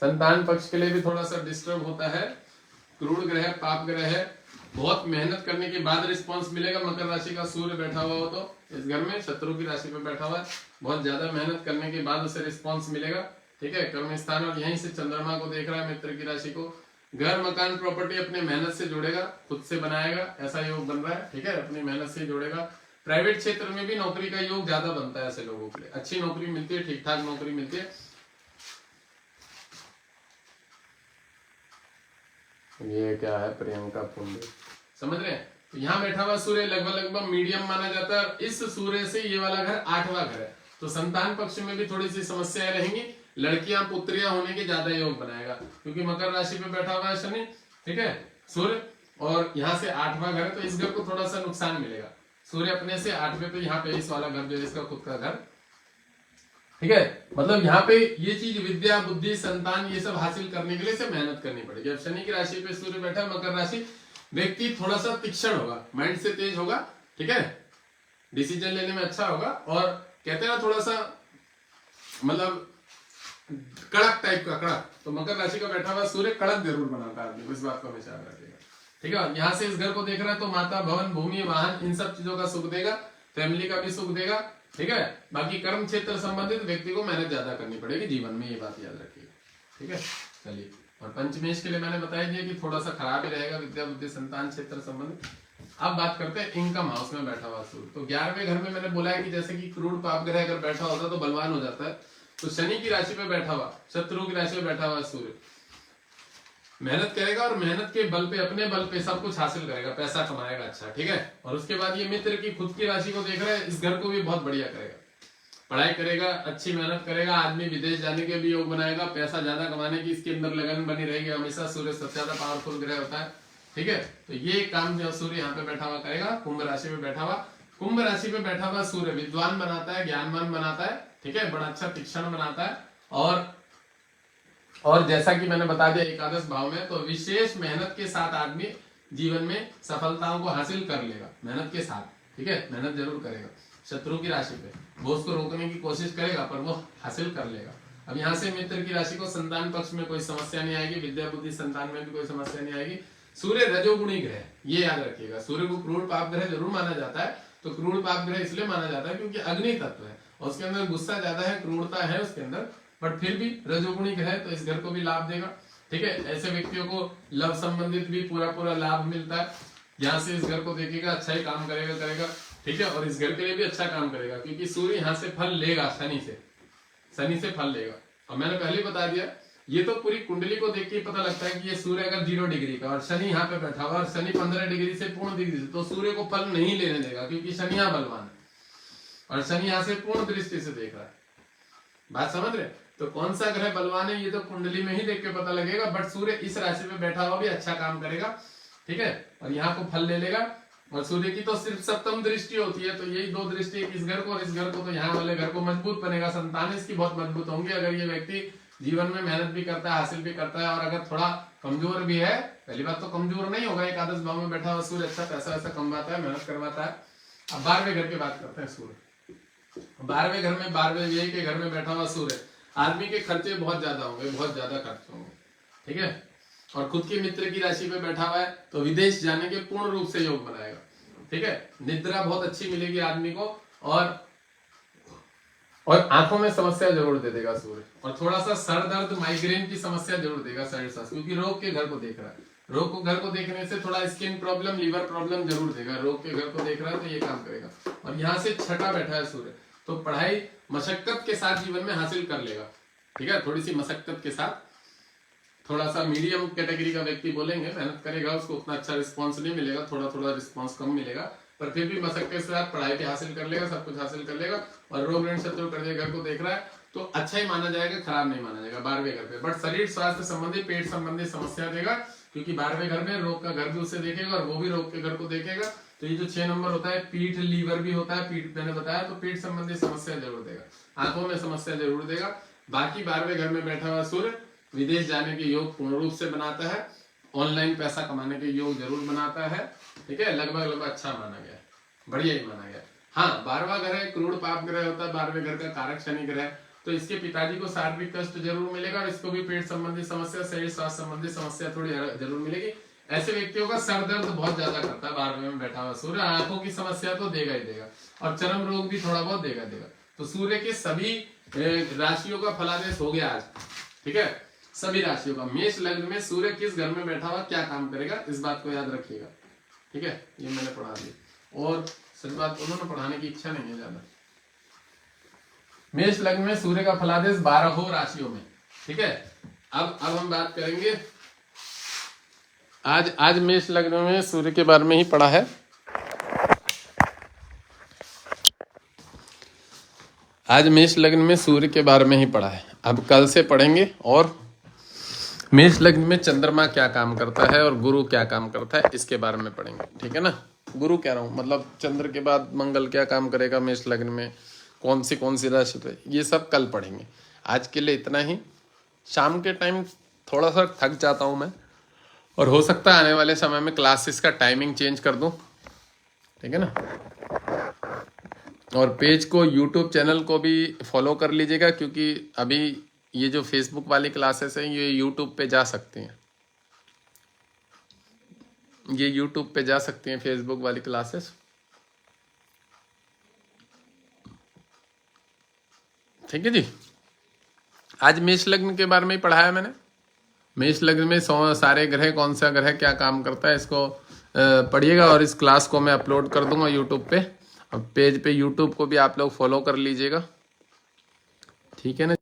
संतान पक्ष के लिए भी थोड़ा सा डिस्टर्ब होता है। क्रूर ग्रह, पाप ग्रह है, बहुत मेहनत करने के बाद रिस्पांस मिलेगा। मकर राशि का सूर्य बैठा हुआ हो तो इस घर में, शत्रु की राशि पे बैठा हुआ है, बहुत ज्यादा मेहनत करने के बाद उसे रिस्पांस मिलेगा, ठीक है, कर्म स्थान। और यहीं से चंद्रमा को देख रहा है, मित्र की राशि को। घर मकान प्रॉपर्टी अपनी मेहनत से जोड़ेगा, खुद से बनाएगा, ऐसा योग बन रहा है, ठीक है, अपनी मेहनत से जोड़ेगा। प्राइवेट क्षेत्र में भी नौकरी का योग ज्यादा बनता है ऐसे लोगों के लिए, अच्छी नौकरी मिलती है, ठीक ठाक नौकरी मिलती है। ये क्या है, प्रियंका पुंडे, समझ रहे हैं। तो यहाँ बैठा हुआ सूर्य लगभग मीडियम माना जाता है। इस सूर्य से ये वाला घर 8वां घर है, तो संतान पक्ष में भी थोड़ी सी समस्याएं रहेंगी। लड़कियां पुत्रियां होने के ज्यादा योग बनाएगा क्योंकि मकर राशि पे बैठा हुआ है शनि, ठीक है, सूर्य, और यहाँ से 8वां घर है तो इस घर को थोड़ा सा नुकसान मिलेगा। सूर्य अपने से 8वें पे, यहाँ पे इस वाला घर जो है इसका खुद का घर, ठीक है, मतलब यहाँ पे ये चीज विद्या बुद्धि संतान ये सब हासिल करने के लिए से मेहनत करनी पड़ेगी। अब शनि की राशि पे सूर्य बैठा है, मकर राशि, व्यक्ति थोड़ा सा तीक्ष्ण होगा, माइंड से तेज होगा, ठीक है, डिसीजन लेने में अच्छा होगा, और कहते हैं ना थोड़ा सा मतलब कड़क टाइप का, कड़क। तो मकर राशि का बैठा हुआ सूर्य कड़क जरूर बनाता है आदमी, इस बात को हमेशा याद रखिएगा, ठीक है। यहाँ से इस घर को देख रहा है तो माता, भवन, भूमि, वाहन, इन सब चीजों का सुख देगा, फैमिली का भी सुख देगा, ठीक है। बाकी कर्म क्षेत्र संबंधित व्यक्ति को मेहनत ज्यादा करनी पड़ेगी जीवन में, ये बात याद रखिएगा, ठीक है। चलिए, और पंचमेश के लिए मैंने बताया दिया कि थोड़ा सा खराब ही रहेगा, विद्या बुद्धि संतान क्षेत्र संबंधित। अब बात करते हैं इनकम हाउस में बैठा हुआ सूर्य। तो 11वें घर में मैंने बोला है कि जैसे कि क्रूर पाप ग्रह अगर बैठा होता तो बलवान हो जाता है, तो शनि की राशि पे बैठा हुआ, शत्रु की राशि में बैठा हुआ सूर्य मेहनत करेगा और मेहनत के बल पे, अपने बल पे सब कुछ हासिल करेगा, पैसा कमाएगा, अच्छा, ठीक है। और उसके बाद ये मित्र की खुद की राशि को देख रहा है, इस घर को भी बहुत बढ़िया करेगा, पढ़ाई करेगा, अच्छी मेहनत करेगा, आदमी विदेश जाने के भी योग बनाएगा, पैसा ज्यादा कमाने की इसके अंदर लगन बनी रहेगी हमेशा। सूर्य सबसे ज्यादा पावरफुल ग्रह होता है, ठीक है। तो ये काम जो सूर्य यहाँ पे बैठा हुआ करेगा। कुंभ राशि में बैठा हुआ, कुंभ राशि में बैठा हुआ सूर्य विद्वान बनाता है, ज्ञानवान बनाता है, ठीक है, बड़ा अच्छा तीक्ष्ण बनाता है। और जैसा कि मैंने बता दिया एकादश भाव में, तो विशेष मेहनत के साथ आदमी जीवन में सफलताओं को हासिल कर लेगा, मेहनत के साथ, ठीक है, मेहनत जरूर करेगा। शत्रु की राशि पे वो उसको रोकने की कोशिश करेगा पर वो हासिल कर लेगा। अब यहाँ से मित्र की राशि को संतान पक्ष में कोई समस्या नहीं आएगी, विद्या बुद्धि संतान में भी कोई समस्या नहीं आएगी। सूर्य रजोगुणी ग्रह, ये याद रखिएगा। सूर्य को क्रूर पाप ग्रह जरूर माना जाता है, तो क्रूर पाप ग्रह इसलिए माना जाता है क्योंकि अग्नि तत्व है और उसके अंदर गुस्सा ज्यादा है, क्रूरता है उसके अंदर, बट फिर भी रजोगुणी ग्रह तो इस घर को भी लाभ देगा, ठीक है। ऐसे व्यक्तियों को लव संबंधित भी पूरा लाभ मिलता है। यहाँ से इस घर को देखेगा, अच्छा ही काम करेगा, ठीक है, और इस घर के लिए भी अच्छा काम करेगा क्योंकि सूर्य यहाँ से फल लेगा, शनि से फल लेगा। और मैंने पहले बता दिया, ये तो पूरी कुंडली को देख के पता लगता है कि ये सूर्य अगर 0 डिग्री का और शनि यहाँ पे बैठा हुआ और शनि 15 डिग्री से पूर्ण डिग्री से, तो सूर्य को फल नहीं लेने देगा क्योंकि शनि यहाँ बलवान है और शनि यहाँ से पूर्ण दृष्टि से देख रहा है। बात समझ रहे? तो कौन सा ग्रह बलवान है ये तो कुंडली में ही देख के पता लगेगा, बट सूर्य इस राशि में बैठा हुआ भी अच्छा काम करेगा, ठीक है, और यहाँ को फल ले लेगा। और सूर्य की तो सिर्फ सप्तम दृष्टि होती है, तो यही 2 दृष्टि, इस घर को और इस घर को, तो यहाँ वाले घर को मजबूत बनेगा, संतान इसकी बहुत मजबूत होंगी अगर ये व्यक्ति जीवन में मेहनत भी करता है, हासिल भी करता है। और अगर थोड़ा कमजोर भी है, पहली बात तो कमजोर नहीं होगा, एकादश भाव में बैठा हुआ सूर्य अच्छा पैसा वैसा कमाता है, मेहनत करवाता है। अब 12वें घर की बात करते हैं। सूर्य 12वें घर में, 12वें व्यय के घर में बैठा हुआ सूर्य, आदमी के खर्चे बहुत ज्यादा होंगे, बहुत ज्यादा खर्च होंगे, ठीक है। और खुद की मित्र की राशि पे बैठा हुआ है तो विदेश जाने के पूर्ण रूप से योग बनाएगा, ठीक है। निद्रा बहुत अच्छी मिलेगी आदमी को, और और आंखों में समस्या जरूर दे देगा सूर्य, और थोड़ा सा सर दर्द माइग्रेन की समस्या जरूर देगा शरीर स्वास्थ्य, क्योंकि रोग के घर को देख रहा है। रोग को घर को देखने से थोड़ा स्किन प्रॉब्लम, लीवर प्रॉब्लम जरूर देगा। रोग के घर को देख रहा है तो ये काम करेगा। और यहाँ से छठा बैठा है सूर्य, तो पढ़ाई मशक्कत के साथ जीवन में हासिल कर लेगा। ठीक है, थोड़ी सी मशक्कत के साथ, थोड़ा सा मीडियम कैटेगरी का व्यक्ति बोलेंगे, मेहनत करेगा, उसको उतना अच्छा रिस्पॉन्स नहीं मिलेगा, थोड़ा थोड़ा रिस्पॉन्स कम मिलेगा, पर फिर भी मशक्कत के साथ पढ़ाई भी हासिल कर लेगा, सब कुछ हासिल कर लेगा। और रोग ऋण शत्रु कर्जे घर को देख रहा है तो अच्छा ही माना जाएगा, खराब नहीं माना जाएगा 12वें घर पे। बट शरीर स्वास्थ्य संबंधी, पेट संबंधी समस्या देगा, क्योंकि 12वें घर में रोग का घर भी उसे देखेगा और वो भी रोग के घर को देखेगा। तो ये जो 6 नंबर होता है, पीठ लीवर भी होता है, पीठ मैंने बताया, तो पीठ संबंधी समस्या जरूर देगा, आंखों में समस्या जरूर देगा। बाकी 12वें घर में बैठा हुआ सूर्य विदेश जाने के योग पूर्ण रूप से बनाता है, ऑनलाइन पैसा कमाने के योग जरूर बनाता है। ठीक है, लगभग अच्छा माना गया, बढ़िया ही माना गया। हाँ, 12वां घर है, क्रूर पाप ग्रह होता है 12वें घर का, कारक शनि ग्रह, तो इसके पिताजी को शारीरिक कष्ट जरूर मिलेगा, और इसको भी पेट संबंधी समस्या, शरीर स्वास्थ्य संबंधी समस्या थोड़ी जरूर मिलेगी। ऐसे व्यक्तियों का सर दर्द बहुत ज्यादा करता है 12वें में बैठा हुआ सूर्य, आंखों की समस्या तो देगा ही देगा, और चर्म रोग भी थोड़ा बहुत देगा। तो सूर्य के सभी राशियों का फलादेश हो गया आज। ठीक है, सभी राशियों का। मेष लग्न में सूर्य किस घर में बैठा हुआ क्या काम करेगा, इस बात को याद रखिएगा। ठीक है, ये मैंने पढ़ा दिया, और सच बात उन्होंने पढ़ाने की इच्छा नहीं है ज्यादा। मेष लग्न में सूर्य का फलादेश 12 राशियों में। ठीक है, अब हम बात करेंगे आज मेष लग्न में सूर्य के बारे में ही पढ़ा है। आज मेष लग्न में सूर्य के बारे में ही पढ़ा है, अब कल से पढ़ेंगे। और मेष लग्न में चंद्रमा क्या काम करता है और गुरु क्या काम करता है, इसके बारे में पढ़ेंगे। ठीक है ना, गुरु कह रहा हूँ, मतलब चंद्र के बाद मंगल क्या काम करेगा मेष लग्न में, कौन सी राशि है, ये सब कल पढ़ेंगे। आज के लिए इतना ही। शाम के टाइम थोड़ा सा थक जाता हूँ मैं, और हो सकता है आने वाले समय में क्लासेस का टाइमिंग चेंज कर दूँ। ठीक है ना, और पेज को, यूट्यूब चैनल को भी फॉलो कर लीजिएगा, क्योंकि अभी ये जो फेसबुक वाली क्लासेस हैं ये यूट्यूब पे जा सकती हैं, ये यूट्यूब पे जा सकती हैं फेसबुक वाली क्लासेस। ठीक है जी, आज मेष लग्न के बारे में ही पढ़ाया मैंने। मेष लग्न में सारे ग्रह, कौन सा ग्रह क्या काम करता है, इसको पढ़िएगा, और इस क्लास को मैं अपलोड कर दूंगा यूट्यूब पे। अब पेज पे यूट्यूब को भी आप लोग फॉलो कर लीजिएगा। ठीक है ना।